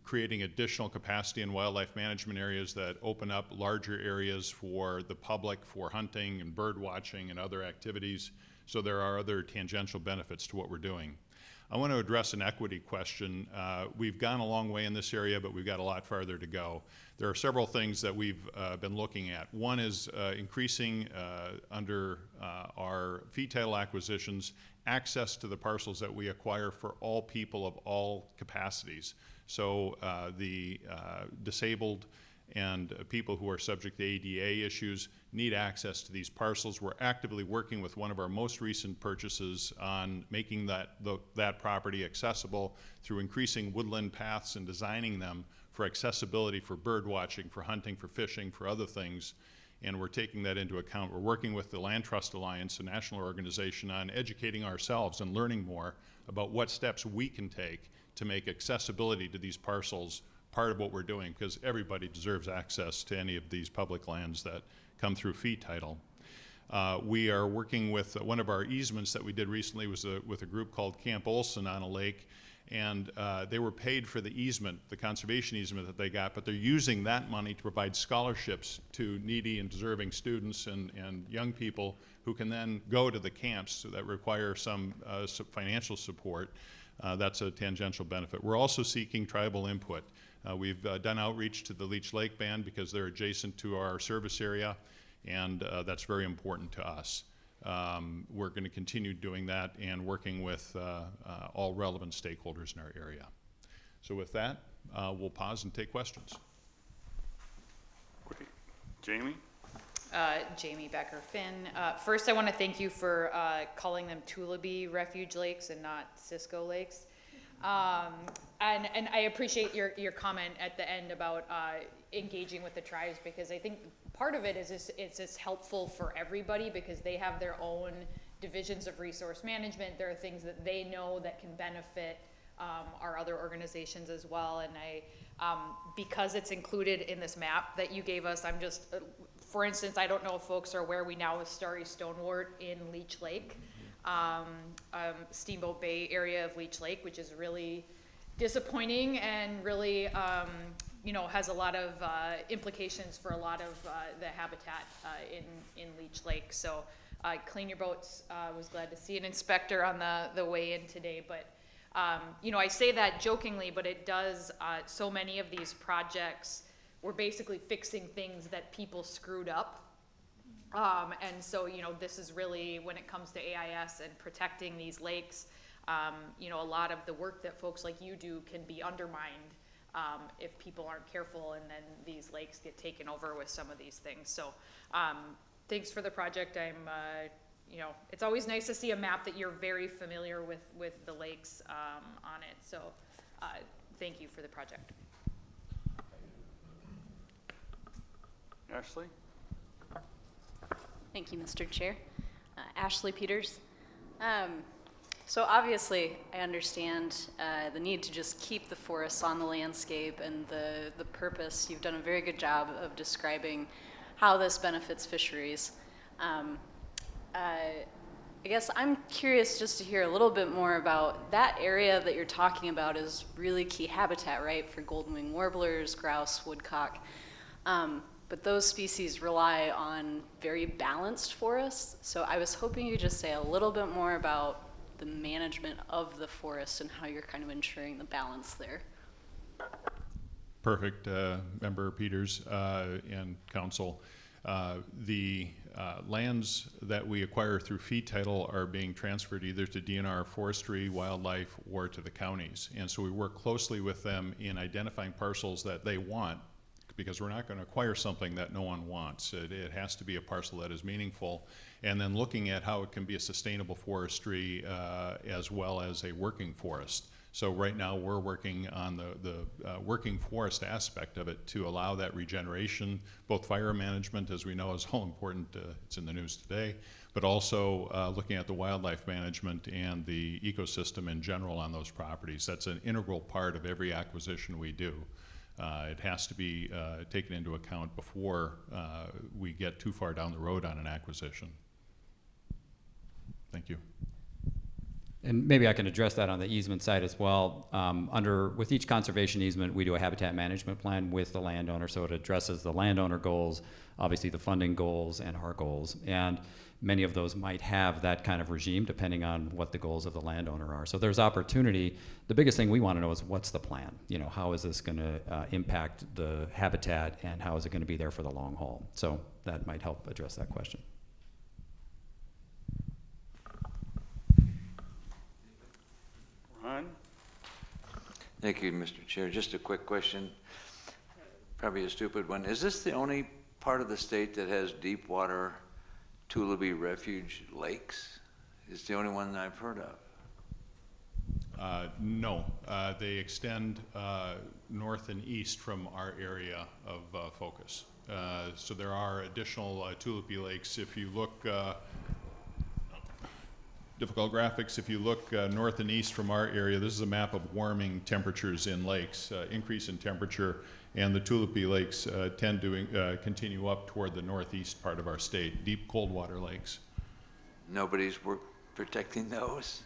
creating additional capacity in wildlife management areas that open up larger areas for the public for hunting and bird watching and other activities. So there are other tangential benefits to what we're doing. I want to address an equity question. We've gone a long way in this area, but we've got a lot farther to go. There are several things that we've been looking at. One is increasing under our fee title acquisitions access to the parcels that we acquire for all people of all capacities. So the disabled and people who are subject to ADA issues need access to these parcels. We're actively working with one of our most recent purchases on making that property accessible through increasing woodland paths and designing them for accessibility for bird watching, for hunting, for fishing, for other things. And we're taking that into account. We're working with the Land Trust Alliance, a national organization, on educating ourselves and learning more about what steps we can take to make accessibility to these parcels part of what we're doing, because everybody deserves access to any of these public lands that come through fee title. We are working with one of our easements that we did recently was with a group called Camp Olson on a lake, and they were paid for the easement, the conservation easement that they got, but they're using that money to provide scholarships to needy and deserving students and young people who can then go to the camps that require some financial support. That's a tangential benefit. We're also seeking tribal input. We've done outreach to the Leech Lake Band because they're adjacent to our service area, and that's very important to us. We're going to continue doing that and working with all relevant stakeholders in our area. So with that, we'll pause and take questions. Great. Jamie? Jamie Becker-Finn. First, I want to thank you for calling them Tuolipy Refuge Lakes and not Cisco Lakes. And I appreciate your comment at the end about engaging with the tribes, because I think part of it is it's helpful for everybody because they have their own divisions of resource management. There are things that they know that can benefit our other organizations as well. And because it's included in this map that you gave us, I'm just, for instance, I don't know if folks are aware, we now have starry stonewort in Leech Lake. Steamboat Bay area of Leech Lake, which is really disappointing and really, has a lot of implications for a lot of the habitat in Leech Lake. So Clean Your Boats was glad to see an inspector on the way in today. But, I say that jokingly, but it does, so many of these projects, we're basically fixing things that people screwed up. And so, this is really, when it comes to AIS and protecting these lakes, a lot of the work that folks like you do can be undermined if people aren't careful, and then these lakes get taken over with some of these things. So thanks for the project. You know, it's always nice to see a map that you're very familiar with the lakes on it. So thank you for the project. Ashley? Thank you, Mr. Chair. Ashley Peters. So obviously, I understand the need to just keep the forests on the landscape and the purpose. You've done a very good job of describing how this benefits fisheries. I guess I'm curious just to hear a little bit more about that area that you're talking about is really key habitat, right, for golden-winged warblers, grouse, woodcock. But those species rely on very balanced forests. So I was hoping you could just say a little bit more about the management of the forest and how you're kind of ensuring the balance there. Perfect, Member Peters and Council. The lands that we acquire through fee title are being transferred either to DNR Forestry, Wildlife, or to the counties. And so we work closely with them in identifying parcels that they want, because we're not going to acquire something that no one wants. It has to be a parcel that is meaningful, and then looking at how it can be a sustainable forestry as well as a working forest. So right now we're working on the working forest aspect of it to allow that regeneration, both fire management, as we know, is all important, it's in the news today, but also looking at the wildlife management and the ecosystem in general on those properties. That's an integral part of every acquisition we do. It has to be taken into account before we get too far down the road on an acquisition. Thank you. And maybe I can address that on the easement side as well. With each conservation easement, we do a habitat management plan with the landowner, so it addresses the landowner goals, obviously the funding goals, and our goals. And many of those might have that kind of regime depending on what the goals of the landowner are. So there's opportunity. The biggest thing we want to know is what's the plan? You know, how is this going to impact the habitat, and how is it going to be there for the long haul? So that might help address that question. Ron? Thank you, Mr. Chair. Just a quick question, probably a stupid one. Is this the only part of the state that has deep water Tullabee refuge lakes? It's the only one that I've heard of. No, they extend north and east from our area of focus. So there are additional Tullabee lakes. If you look, difficult graphics, if you look north and east from our area, this is a map of warming temperatures in lakes, increase in temperature, and the Tullabee lakes tend to continue up toward the northeast part of our state, deep cold water lakes. Nobody's protecting those?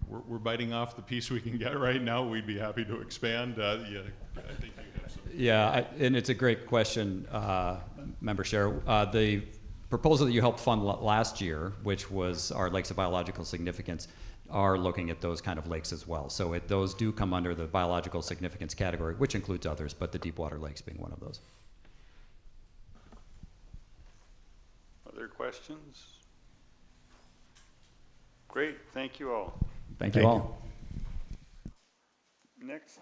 We're biting off the piece we can get right now. We'd be happy to expand. Yeah, I think you have some. Yeah, and it's a great question, Member Scher. The proposal that you helped fund last year, which was our lakes of biological significance, are looking at those kind of lakes as well. So those do come under the biological significance category, which includes others, but the deep water lakes being one of those. Other questions? Great, thank you all. Thank you all. Next.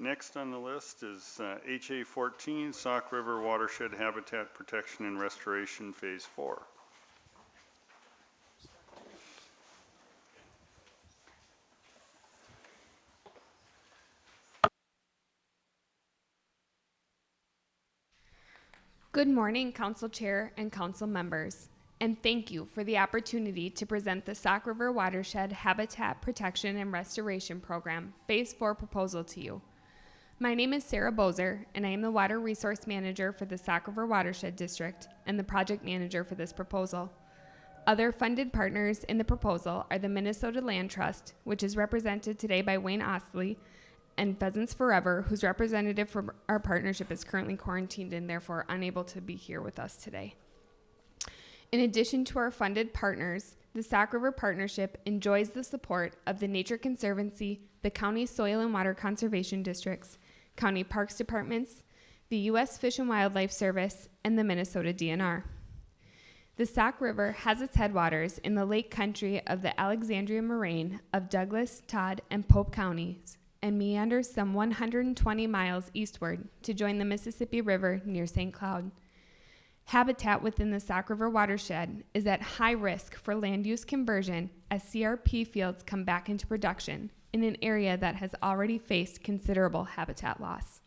Next on the list is HA 14, Sauk River Watershed Habitat Protection and Restoration Phase 4. Good morning, Council Chair and Council members, and thank you for the opportunity to present the Sauk River Watershed Habitat Protection and Restoration Program Phase 4 proposal to you. My name is Sarah Bozer, and I am the Water Resource Manager for the Sauk River Watershed District and the Project Manager for this proposal. Other funded partners in the proposal are the Minnesota Land Trust, which is represented today by Wayne Ostley, and Pheasants Forever, whose representative for our partnership is currently quarantined and therefore unable to be here with us today. In addition to our funded partners, the Sauk River Partnership enjoys the support of the Nature Conservancy, the County Soil and Water Conservation Districts, County Parks Departments, the U.S. Fish and Wildlife Service, and the Minnesota DNR. The Sauk River has its headwaters in the lake country of the Alexandria Moraine of Douglas, Todd, and Pope counties and meanders some 120 miles eastward to join the Mississippi River near St. Cloud. Habitat within the Sauk River watershed is at high risk for land use conversion as CRP fields come back into production in an area that has already faced considerable habitat loss.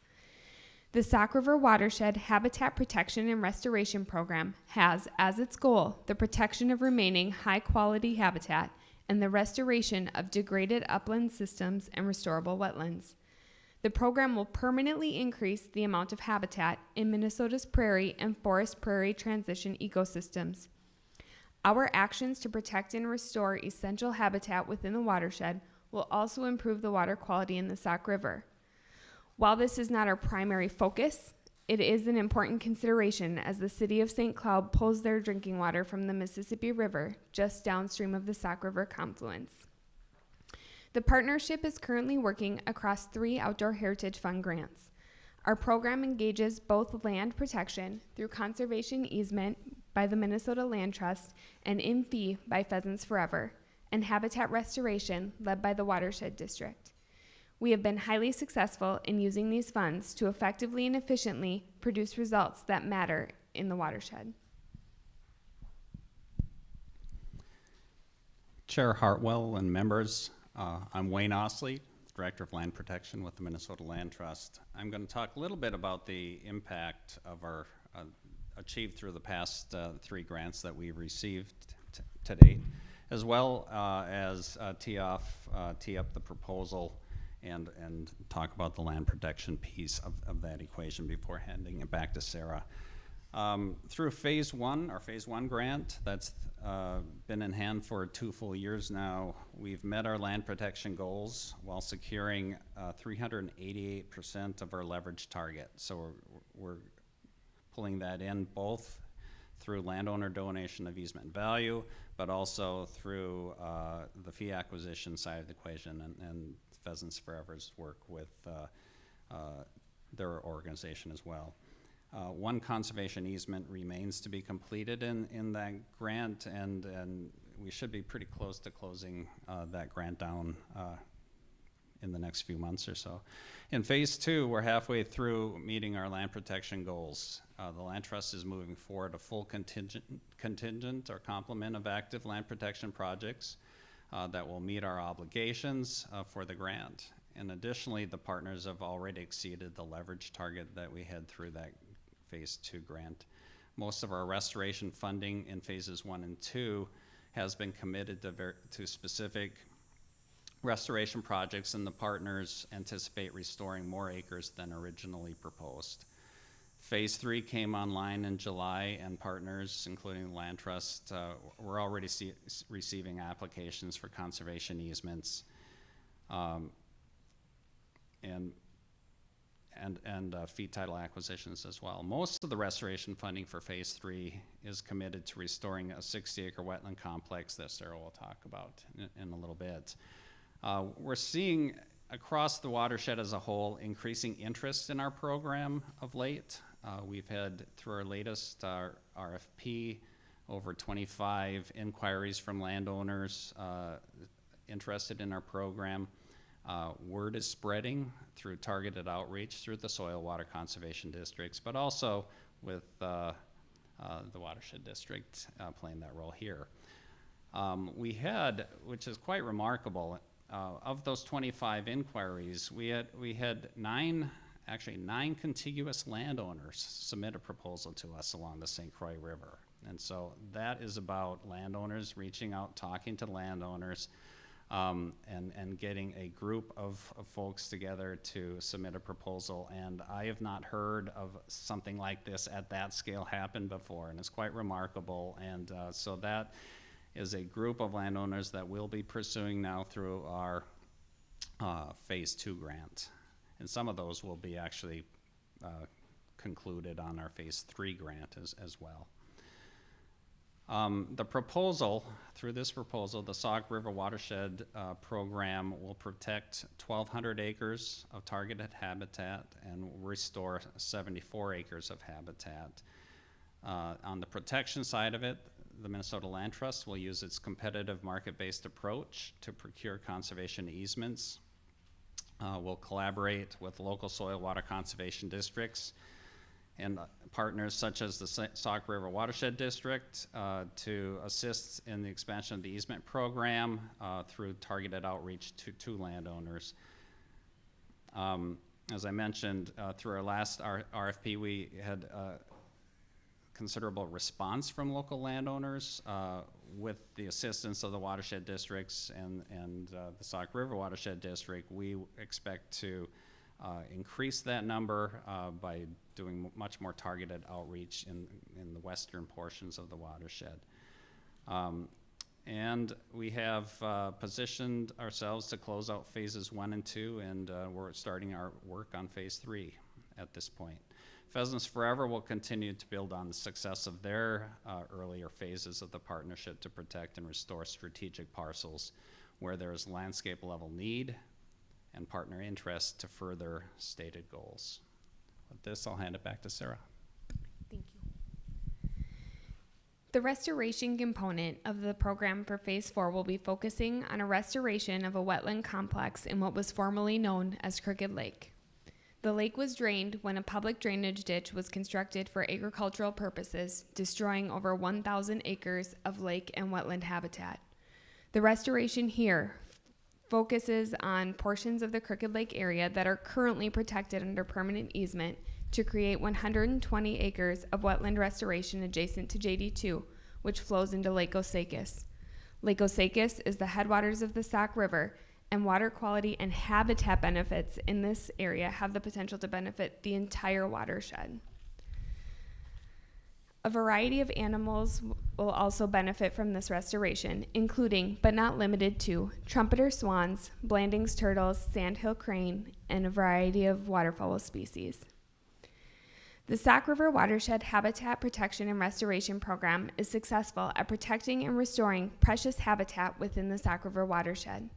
The Sauk River Watershed Habitat Protection and Restoration Program has as its goal the protection of remaining high-quality habitat and the restoration of degraded upland systems and restorable wetlands. The program will permanently increase the amount of habitat in Minnesota's prairie and forest prairie transition ecosystems. Our actions to protect and restore essential habitat within the watershed will also improve the water quality in the Sauk River. While this is not our primary focus, it is an important consideration as the city of St. Cloud pulls their drinking water from the Mississippi River just downstream of the Sauk River confluence. The partnership is currently working across 3 Outdoor Heritage Fund grants. Our program engages both land protection through conservation easement by the Minnesota Land Trust and in fee by Pheasants Forever, and habitat restoration led by the Watershed District. We have been highly successful in using these funds to effectively and efficiently produce results that matter in the watershed. Chair Hartwell and members, I'm Wayne Osley, Director of Land Protection with the Minnesota Land Trust. I'm going to talk a little bit about the impact of our achieved through the past 3 grants that we've received to date, as well as tee up the proposal and talk about the land protection piece of that equation before handing it back to Sarah. Through phase 1, our phase 1 grant, that's been in hand for 2 full years now, we've met our land protection goals while securing 388% of our leverage target. So we're pulling that in both through landowner donation of easement value, but also through the fee acquisition side of the equation and Pheasants Forever's work with their organization as well. 1 conservation easement remains to be completed in that grant, and we should be pretty close to closing that grant down in the next few months or so. In phase 2, we're halfway through meeting our land protection goals. The Land Trust is moving forward a full contingent or complement of active land protection projects that will meet our obligations for the grant. And additionally, the partners have already exceeded the leverage target that we had through that phase 2 grant. Most of our restoration funding in phases 1 and 2 has been committed to specific restoration projects, and the partners anticipate restoring more acres than originally proposed. Phase 3 came online in July, and partners, including the Land Trust, were already receiving applications for conservation easements and fee title acquisitions as well. Most of the restoration funding for phase 3 is committed to restoring a 60-acre wetland complex that Sarah will talk about in a little bit. We're seeing across the watershed as a whole increasing interest in our program of late. We've had, through our latest RFP, over 25 inquiries from landowners interested in our program. Word is spreading through targeted outreach through the soil water conservation districts, but also with the watershed district playing that role here. We had, which is quite remarkable, of those 25 inquiries, we had 9 contiguous landowners submit a proposal to us along the St. Croix River. And so that is about landowners reaching out, talking to landowners, and getting a group of folks together to submit a proposal. And I have not heard of something like this at that scale happen before, and it's quite remarkable. And so that is a group of landowners that we'll be pursuing now through our phase 2 grant. And some of those will be actually concluded on our phase 3 grant as well. The proposal, through this proposal, the Sauk River Watershed Program will protect 1,200 acres of targeted habitat and restore 74 acres of habitat. On the protection side of it, the Minnesota Land Trust will use its competitive market-based approach to procure conservation easements. We'll collaborate with local soil water conservation districts and partners such as the Sauk River Watershed District to assist in the expansion of the easement program through targeted outreach to landowners. As I mentioned, through our last RFP, we had considerable response from local landowners with the assistance of the watershed districts and the Sauk River Watershed District. We expect to increase that number by doing much more targeted outreach in the western portions of the watershed. And we have positioned ourselves to close out phases 1 and 2, and we're starting our work on phase 3 at this point. Pheasants Forever will continue to build on the success of their earlier phases of the partnership to protect and restore strategic parcels where there is landscape level need and partner interest to further stated goals. With this, I'll hand it back to Sarah. Thank you. The restoration component of the program for Phase 4 will be focusing on a restoration of a wetland complex in what was formerly known as Crooked Lake. The lake was drained when a public drainage ditch was constructed for agricultural purposes, destroying over 1,000 acres of lake and wetland habitat. The restoration here focuses on portions of the Crooked Lake area that are currently protected under permanent easement to create 120 acres of wetland restoration adjacent to JD2, which flows into Lake Osakis. Lake Osakis is the headwaters of the Sauk River, and water quality and habitat benefits in this area have the potential to benefit the entire watershed. A variety of animals will also benefit from this restoration, including, but not limited to, trumpeter swans, Blanding's turtles, sandhill crane, and a variety of waterfowl species. The Sauk River Watershed Habitat Protection and Restoration Program is successful at protecting and restoring precious habitat within the Sauk River watershed.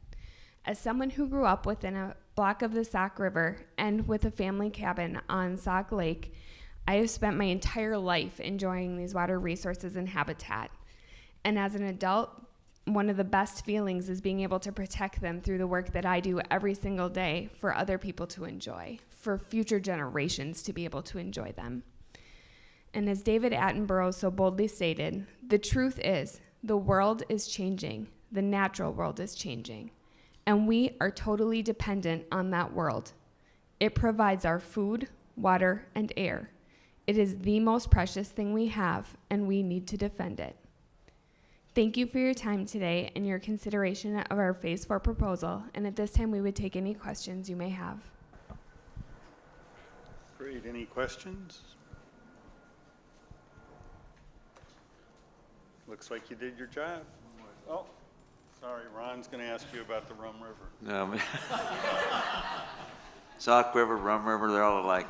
As someone who grew up within a block of the Sauk River and with a family cabin on Sauk Lake, I have spent my entire life enjoying these water resources and habitat. And as an adult, one of the best feelings is being able to protect them through the work that I do every single day for other people to enjoy, for future generations to be able to enjoy them. And as David Attenborough so boldly stated, the truth is, the world is changing, the natural world is changing. And we are totally dependent on that world. It provides our food, water, and air. It is the most precious thing we have, and we need to defend it. Thank you for your time today and your consideration of our Phase 4 proposal, and at this time we would take any questions you may have. Great, any questions? Looks like you did your job. Oh. Sorry, Ron's going to ask you about the Rum River. No, Sauk River, Rum River, they're all alike.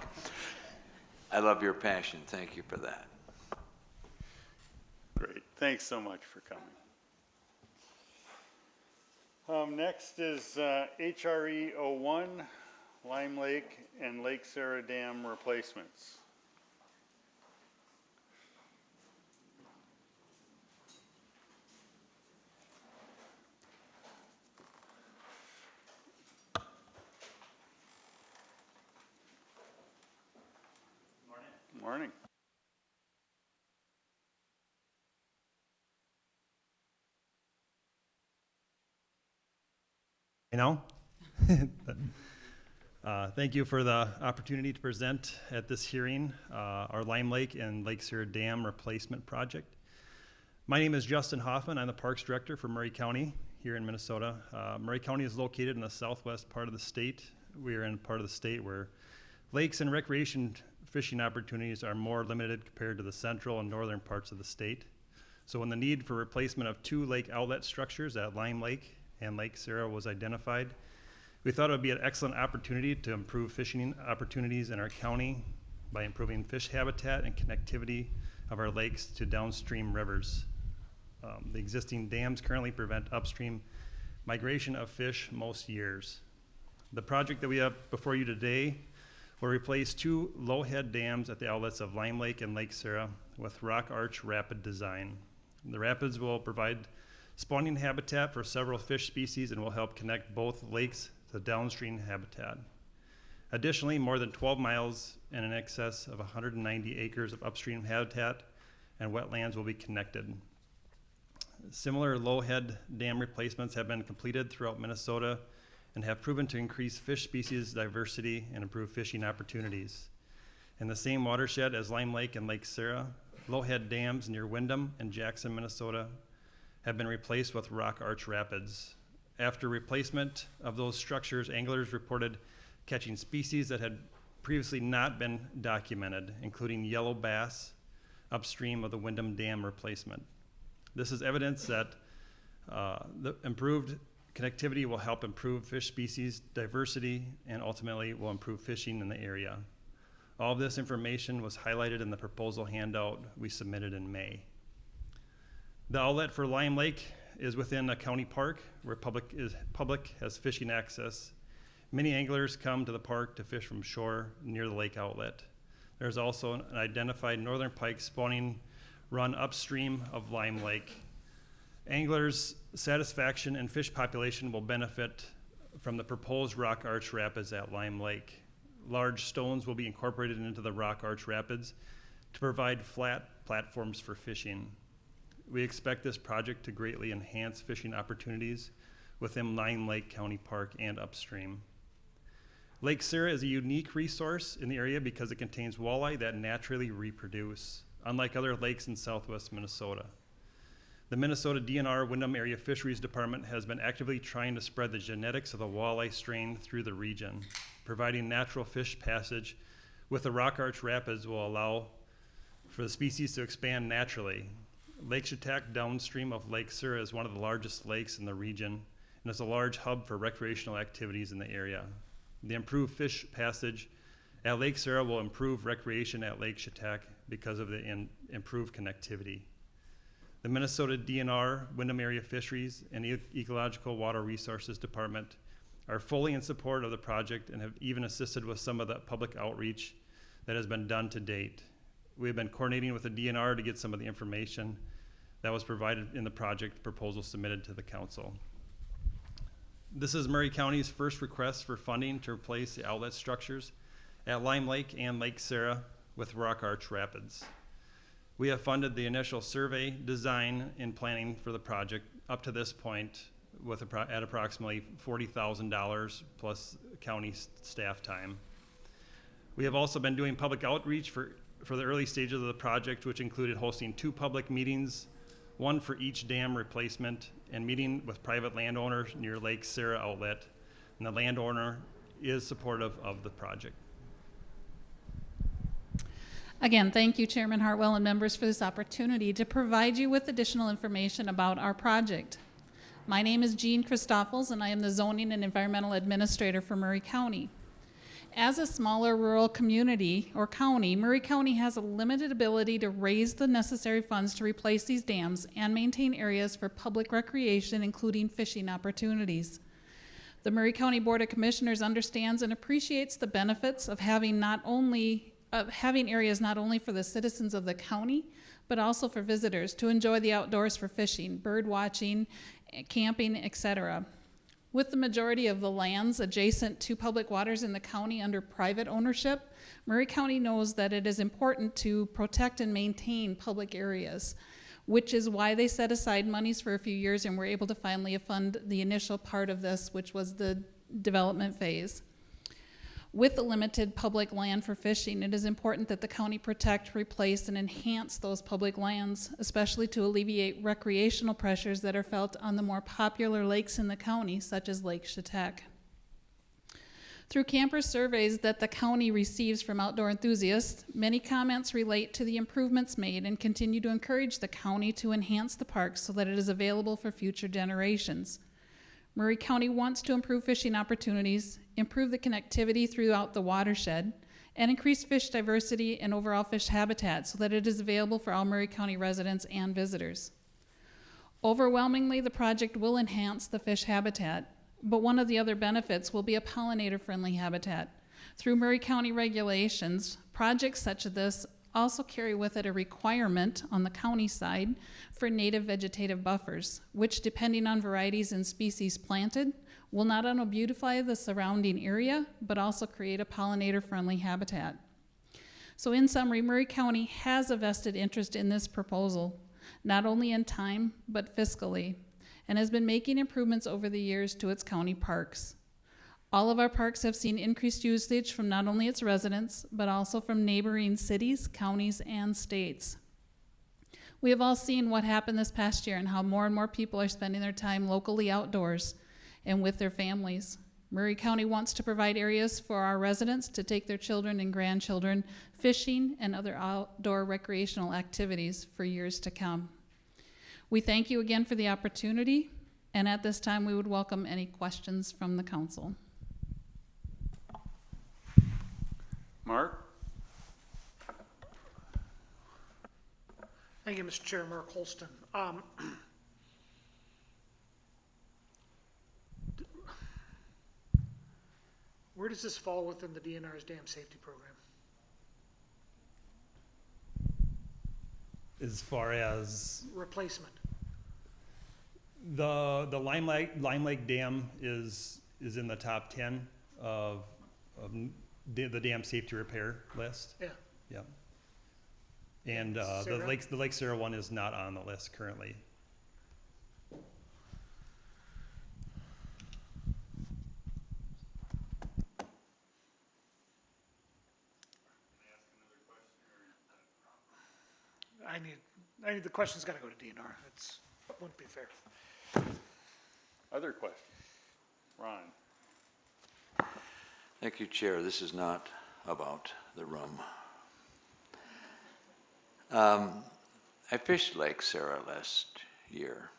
I love your passion. Thank you for that. Great. Thanks so much for coming. Next is HRE 01, Lime Lake and Lake Sarah Dam replacements. Morning. You know, thank you for the opportunity to present at this hearing our Lime Lake and Lake Sarah Dam replacement project. My name is Justin Hoffman. I'm the Parks Director for Murray County here in Minnesota. Murray County is located in the southwest part of the state. We are in part of the state where lakes and recreation fishing opportunities are more limited compared to the central and northern parts of the state. So when the need for replacement of 2 lake outlet structures at Lime Lake and Lake Sarah was identified, we thought it would be an excellent opportunity to improve fishing opportunities in our county by improving fish habitat and connectivity of our lakes to downstream rivers. The existing dams currently prevent upstream migration of fish most years. The project that we have before you today will replace 2 low-head dams at the outlets of Lime Lake and Lake Sarah with rock arch rapid design. The rapids will provide spawning habitat for several fish species and will help connect both lakes to downstream habitat. Additionally, more than 12 miles and in excess of 190 acres of upstream habitat and wetlands will be connected. Similar low-head dam replacements have been completed throughout Minnesota and have proven to increase fish species diversity and improve fishing opportunities. In the same watershed as Lime Lake and Lake Sarah, low-head dams near Windham and Jackson, Minnesota have been replaced with rock arch rapids. After replacement of those structures, anglers reported catching species that had previously not been documented, including yellow bass upstream of the Windham Dam replacement. This is evidence that the improved connectivity will help improve fish species diversity and ultimately will improve fishing in the area. All of this information was highlighted in the proposal handout we submitted in May. The outlet for Lime Lake is within a county park where public has fishing access. Many anglers come to the park to fish from shore near the lake outlet. There's also an identified northern pike spawning run upstream of Lime Lake. Anglers' satisfaction and fish population will benefit from the proposed rock arch rapids at Lime Lake. Large stones will be incorporated into the rock arch rapids to provide flat platforms for fishing. We expect this project to greatly enhance fishing opportunities within Lime Lake County Park and upstream. Lake Sarah is a unique resource in the area because it contains walleye that naturally reproduce, unlike other lakes in southwest Minnesota. The Minnesota DNR Windham Area Fisheries Department has been actively trying to spread the genetics of the walleye strain through the region. Providing natural fish passage with the rock arch rapids will allow for the species to expand naturally. Lake Chautauqua downstream of Lake Sarah is one of the largest lakes in the region and is a large hub for recreational activities in the area. The improved fish passage at Lake Sarah will improve recreation at Lake Chautauqua because of the improved connectivity. The Minnesota DNR, Windham Area Fisheries, and Ecological Water Resources Department are fully in support of the project and have even assisted with some of the public outreach that has been done to date. We have been coordinating with the DNR to get some of the information that was provided in the project proposal submitted to the council. This is Murray County's first request for funding to replace the outlet structures at Lime Lake and Lake Sarah with rock arch rapids. We have funded the initial survey, design, and planning for the project up to this point at approximately $40,000 plus county staff time. We have also been doing public outreach for the early stages of the project, which included hosting 2 public meetings, one for each dam replacement, and meeting with private landowners near Lake Sarah outlet. And the landowner is supportive of the project. Again, thank you, Chairman Hartwell and members, for this opportunity to provide you with additional information about our project. My name is Jean Christoffels, and I am the Zoning and Environmental Administrator for Murray County. As a smaller rural community or county, Murray County has a limited ability to raise the necessary funds to replace these dams and maintain areas for public recreation, including fishing opportunities. The Murray County Board of Commissioners understands and appreciates the benefits of having areas not only for the citizens of the county, but also for visitors to enjoy the outdoors for fishing, bird watching, camping, etc. With the majority of the lands adjacent to public waters in the county under private ownership, Murray County knows that it is important to protect and maintain public areas, which is why they set aside monies for a few years and were able to finally fund the initial part of this, which was the development phase. With the limited public land for fishing, it is important that the county protect, replace, and enhance those public lands, especially to alleviate recreational pressures that are felt on the more popular lakes in the county, such as Lake Chautauqua. Through camper surveys that the county receives from outdoor enthusiasts, many comments relate to the improvements made and continue to encourage the county to enhance the park so that it is available for future generations. Murray County wants to improve fishing opportunities, improve the connectivity throughout the watershed, and increase fish diversity and overall fish habitat so that it is available for all Murray County residents and visitors. Overwhelmingly, the project will enhance the fish habitat, but one of the other benefits will be a pollinator-friendly habitat. Through Murray County regulations, projects such as this also carry with it a requirement on the county side for native vegetative buffers, which, depending on varieties and species planted, will not only beautify the surrounding area, but also create a pollinator-friendly habitat. So in summary, Murray County has a vested interest in this proposal, not only in time, but fiscally, and has been making improvements over the years to its county parks. All of our parks have seen increased usage from not only its residents, but also from neighboring cities, counties, and states. We have all seen what happened this past year and how more and more people are spending their time locally outdoors and with their families. Murray County wants to provide areas for our residents to take their children and grandchildren fishing and other outdoor recreational activities for years to come. We thank you again for the opportunity, and at this time we would welcome any questions from the council. Mark? Thank you, Mr. Chair. Mark Holston. Where does this fall within the DNR's dam safety program? As far as Replacement. the Lime Lake Dam is in the top 10 of the dam safety repair list. Yeah. Yep. And the Lake Sarah one is not on the list currently. I need the question's got to go to DNR. That's wouldn't be fair. Other questions? Ron? Thank you, Chair. This is not about the room. I fished Lake Sarah last year,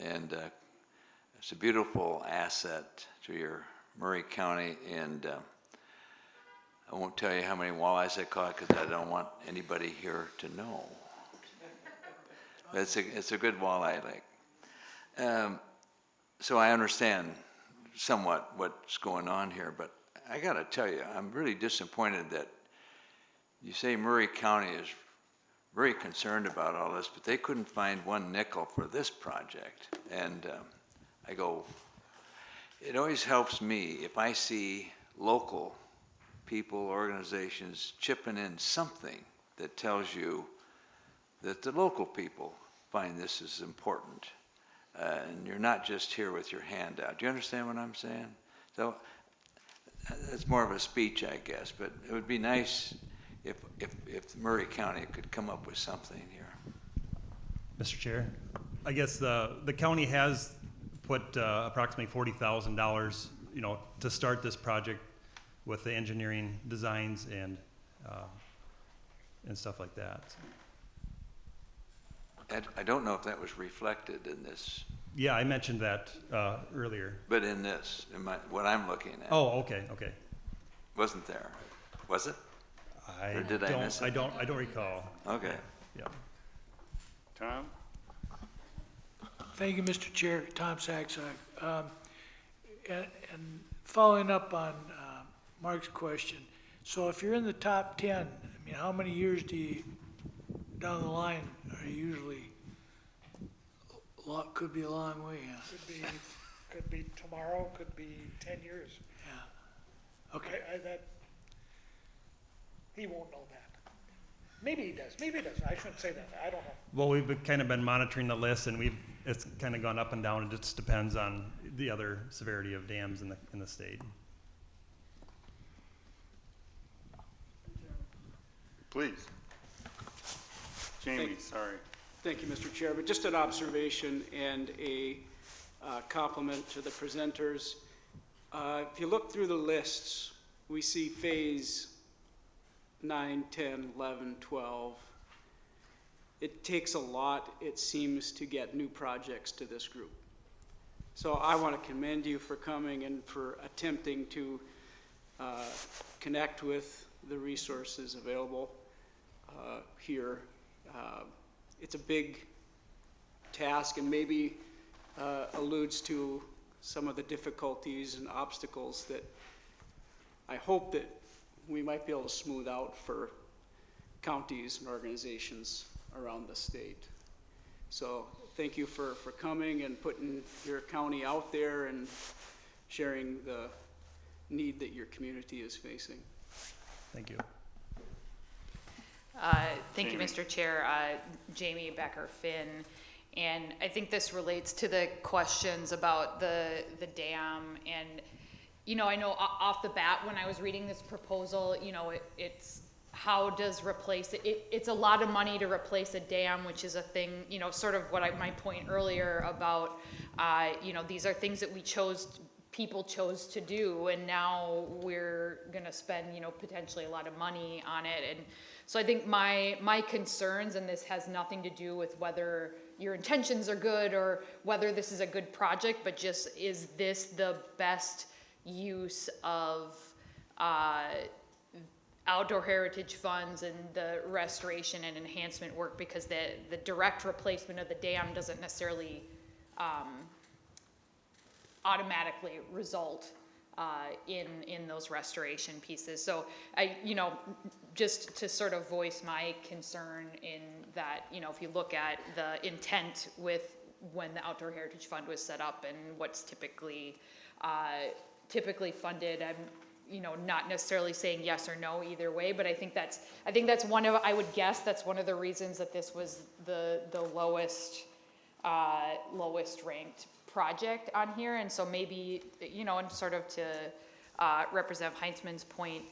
and it's a beautiful asset to your Murray County, and I won't tell you how many walleyes I caught because I don't want anybody here to know. But it's a good walleye lake. So I understand somewhat what's going on here, but I got to tell you, I'm really disappointed that you say Murray County is very concerned about all this, but they couldn't find one nickel for this project. And I go, it always helps me if I see local people, organizations chipping in something that tells you that the local people find this is important. And you're not just here with your hand out. Do you understand what I'm saying? So it's more of a speech, I guess, but it would be nice if Murray County could come up with something here. Mr. Chair, I guess the county has put approximately $40,000, to start this project with the engineering designs and stuff like that. I don't know if that was reflected in this. Yeah, I mentioned that earlier. But in this, what I'm looking at. Oh, okay. Wasn't there? Was it? Or did I miss it? I don't recall. Okay. Yeah. Tom? Thank you, Mr. Chair. Tom Saxon. And following up on Mark's question, so if you're in the top 10, how many years down the line are you usually? Could be a long way. Yeah. Could be tomorrow. Could be 10 years. Yeah. Okay. He won't know that. Maybe he does. Maybe he doesn't. I shouldn't say that. I don't know. Well, we've kind of been monitoring the list, and it's kind of gone up and down. It just depends on the other severity of dams in the state. Please. Jamie, sorry. Thank you, Mr. Chair. But just an observation and a compliment to the presenters. If you look through the lists, we see phase 9, 10, 11, 12. It takes a lot, it seems, to get new projects to this group. So I want to commend you for coming and for attempting to connect with the resources available here. It's a big task and maybe alludes to some of the difficulties and obstacles that I hope that we might be able to smooth out for counties and organizations around the state. So thank you for coming and putting your county out there and sharing the need that your community is facing. Thank you. Thank you, Mr. Chair. Jamie Becker-Finn. And I think this relates to the questions about the dam. And, you know, I know off the bat when I was reading this proposal, you know, it's how does replace it? It's a lot of money to replace a dam, which is a thing, you know, sort of what my point earlier about, you know, these are things that people chose to do, and now we're gonna spend, you know, potentially a lot of money on it. And so I think my concerns, and this has nothing to do with whether your intentions are good or whether this is a good project, but just is this the best use of outdoor heritage funds and the restoration and enhancement work, because the direct replacement of the dam doesn't necessarily automatically result in those restoration pieces. So you know, just to sort of voice my concern in that, you know, if you look at the intent with when the Outdoor Heritage Fund was set up and what's typically funded, I'm, you know, not necessarily saying yes or no either way, but I think that's I would guess that's one of the reasons that this was the lowest ranked project on here. And so maybe, you know, and sort of to Representative Heinzman's point,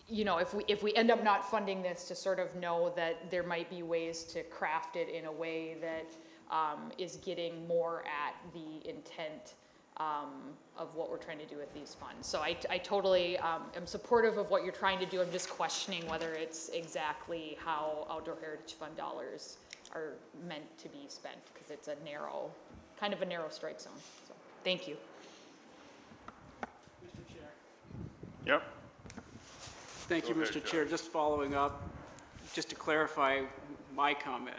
you know, if we end up not funding this, to sort of know that there might be ways to craft it in a way that is getting more at the intent of what we're trying to do with these funds. So I totally am supportive of what you're trying to do. I'm just questioning whether it's exactly how Outdoor Heritage Fund dollars are meant to be spent, because it's kind of a narrow strike zone. So thank you. Mr. Chair. Yep. Thank you, Mr. Chair. Just following up, just to clarify my comment.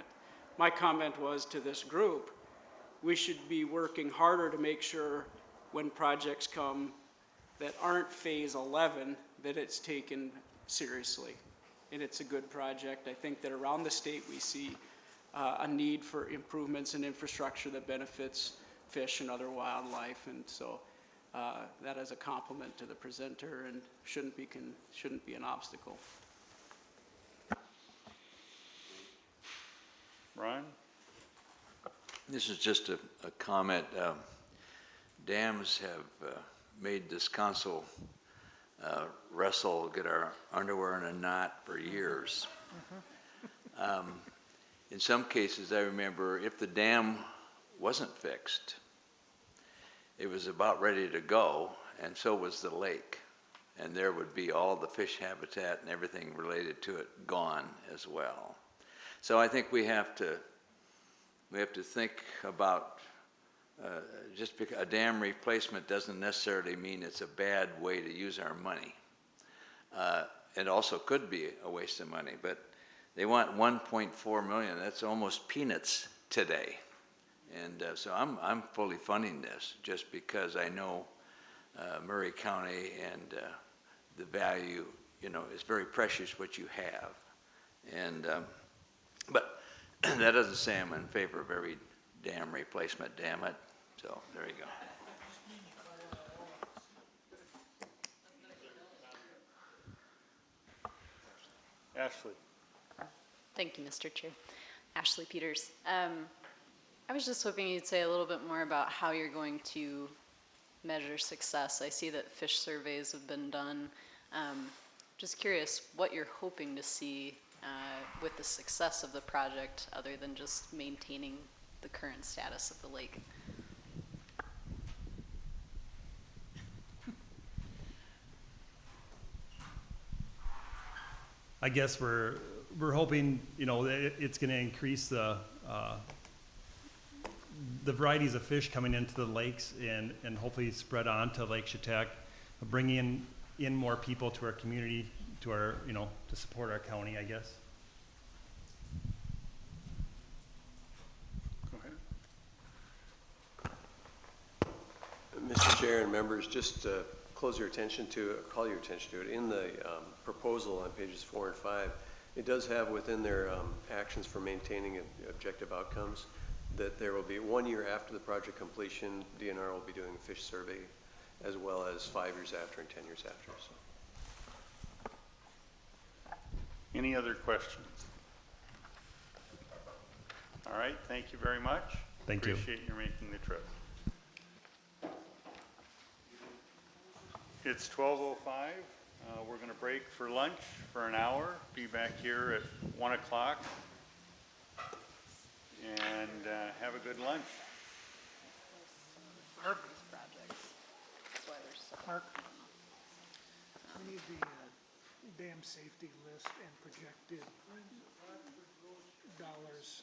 My comment was to this group, we should be working harder to make sure when projects come that aren't phase 11, that it's taken seriously. And it's a good project. I think that around the state we see a need for improvements in infrastructure that benefits fish and other wildlife. And so that is a compliment to the presenter and shouldn't be an obstacle. Ron? This is just a comment. Dams have made this council wrestle, get our underwear in a knot for years. In some cases, I remember if the dam wasn't fixed, it was about ready to go, and so was the lake. And there would be all the fish habitat and everything related to it gone as well. So I think we have to think about just because a dam replacement doesn't necessarily mean it's a bad way to use our money. It also could be a waste of money, but they want 1.4 million. That's almost peanuts today. And so I'm fully funding this just because I know Murray County and the value, you know, is very precious what you have. And but that doesn't say I'm in favor of every dam replacement, damn it. So there you go. Ashley. Thank you, Mr. Chair. Ashley Peters. I was just hoping you'd say a little bit more about how you're going to measure success. I see that fish surveys have been done. Just curious what you're hoping to see with the success of the project, other than just maintaining the current status of the lake. I guess we're hoping, you know, that it's going to increase the varieties of fish coming into the lakes and hopefully spread on to Lake Chetek, bringing in more people to our community, to our, you know, to support our county, I guess. Go ahead. Mr. Chair and members, just call your attention to it. In the proposal on pages 4 and 5, it does have within their actions for maintaining objective outcomes that there will be 1 year after the project completion, DNR will be doing a fish survey, as well as 5 years after and 10 years after. So. Any other questions? All right, thank you very much. Thank you. Appreciate you making the trip. It's 12:05. We're going to break for lunch for an hour. Be back here at 1 o'clock. And have a good lunch. Mark, we need the dam safety list and projected dollars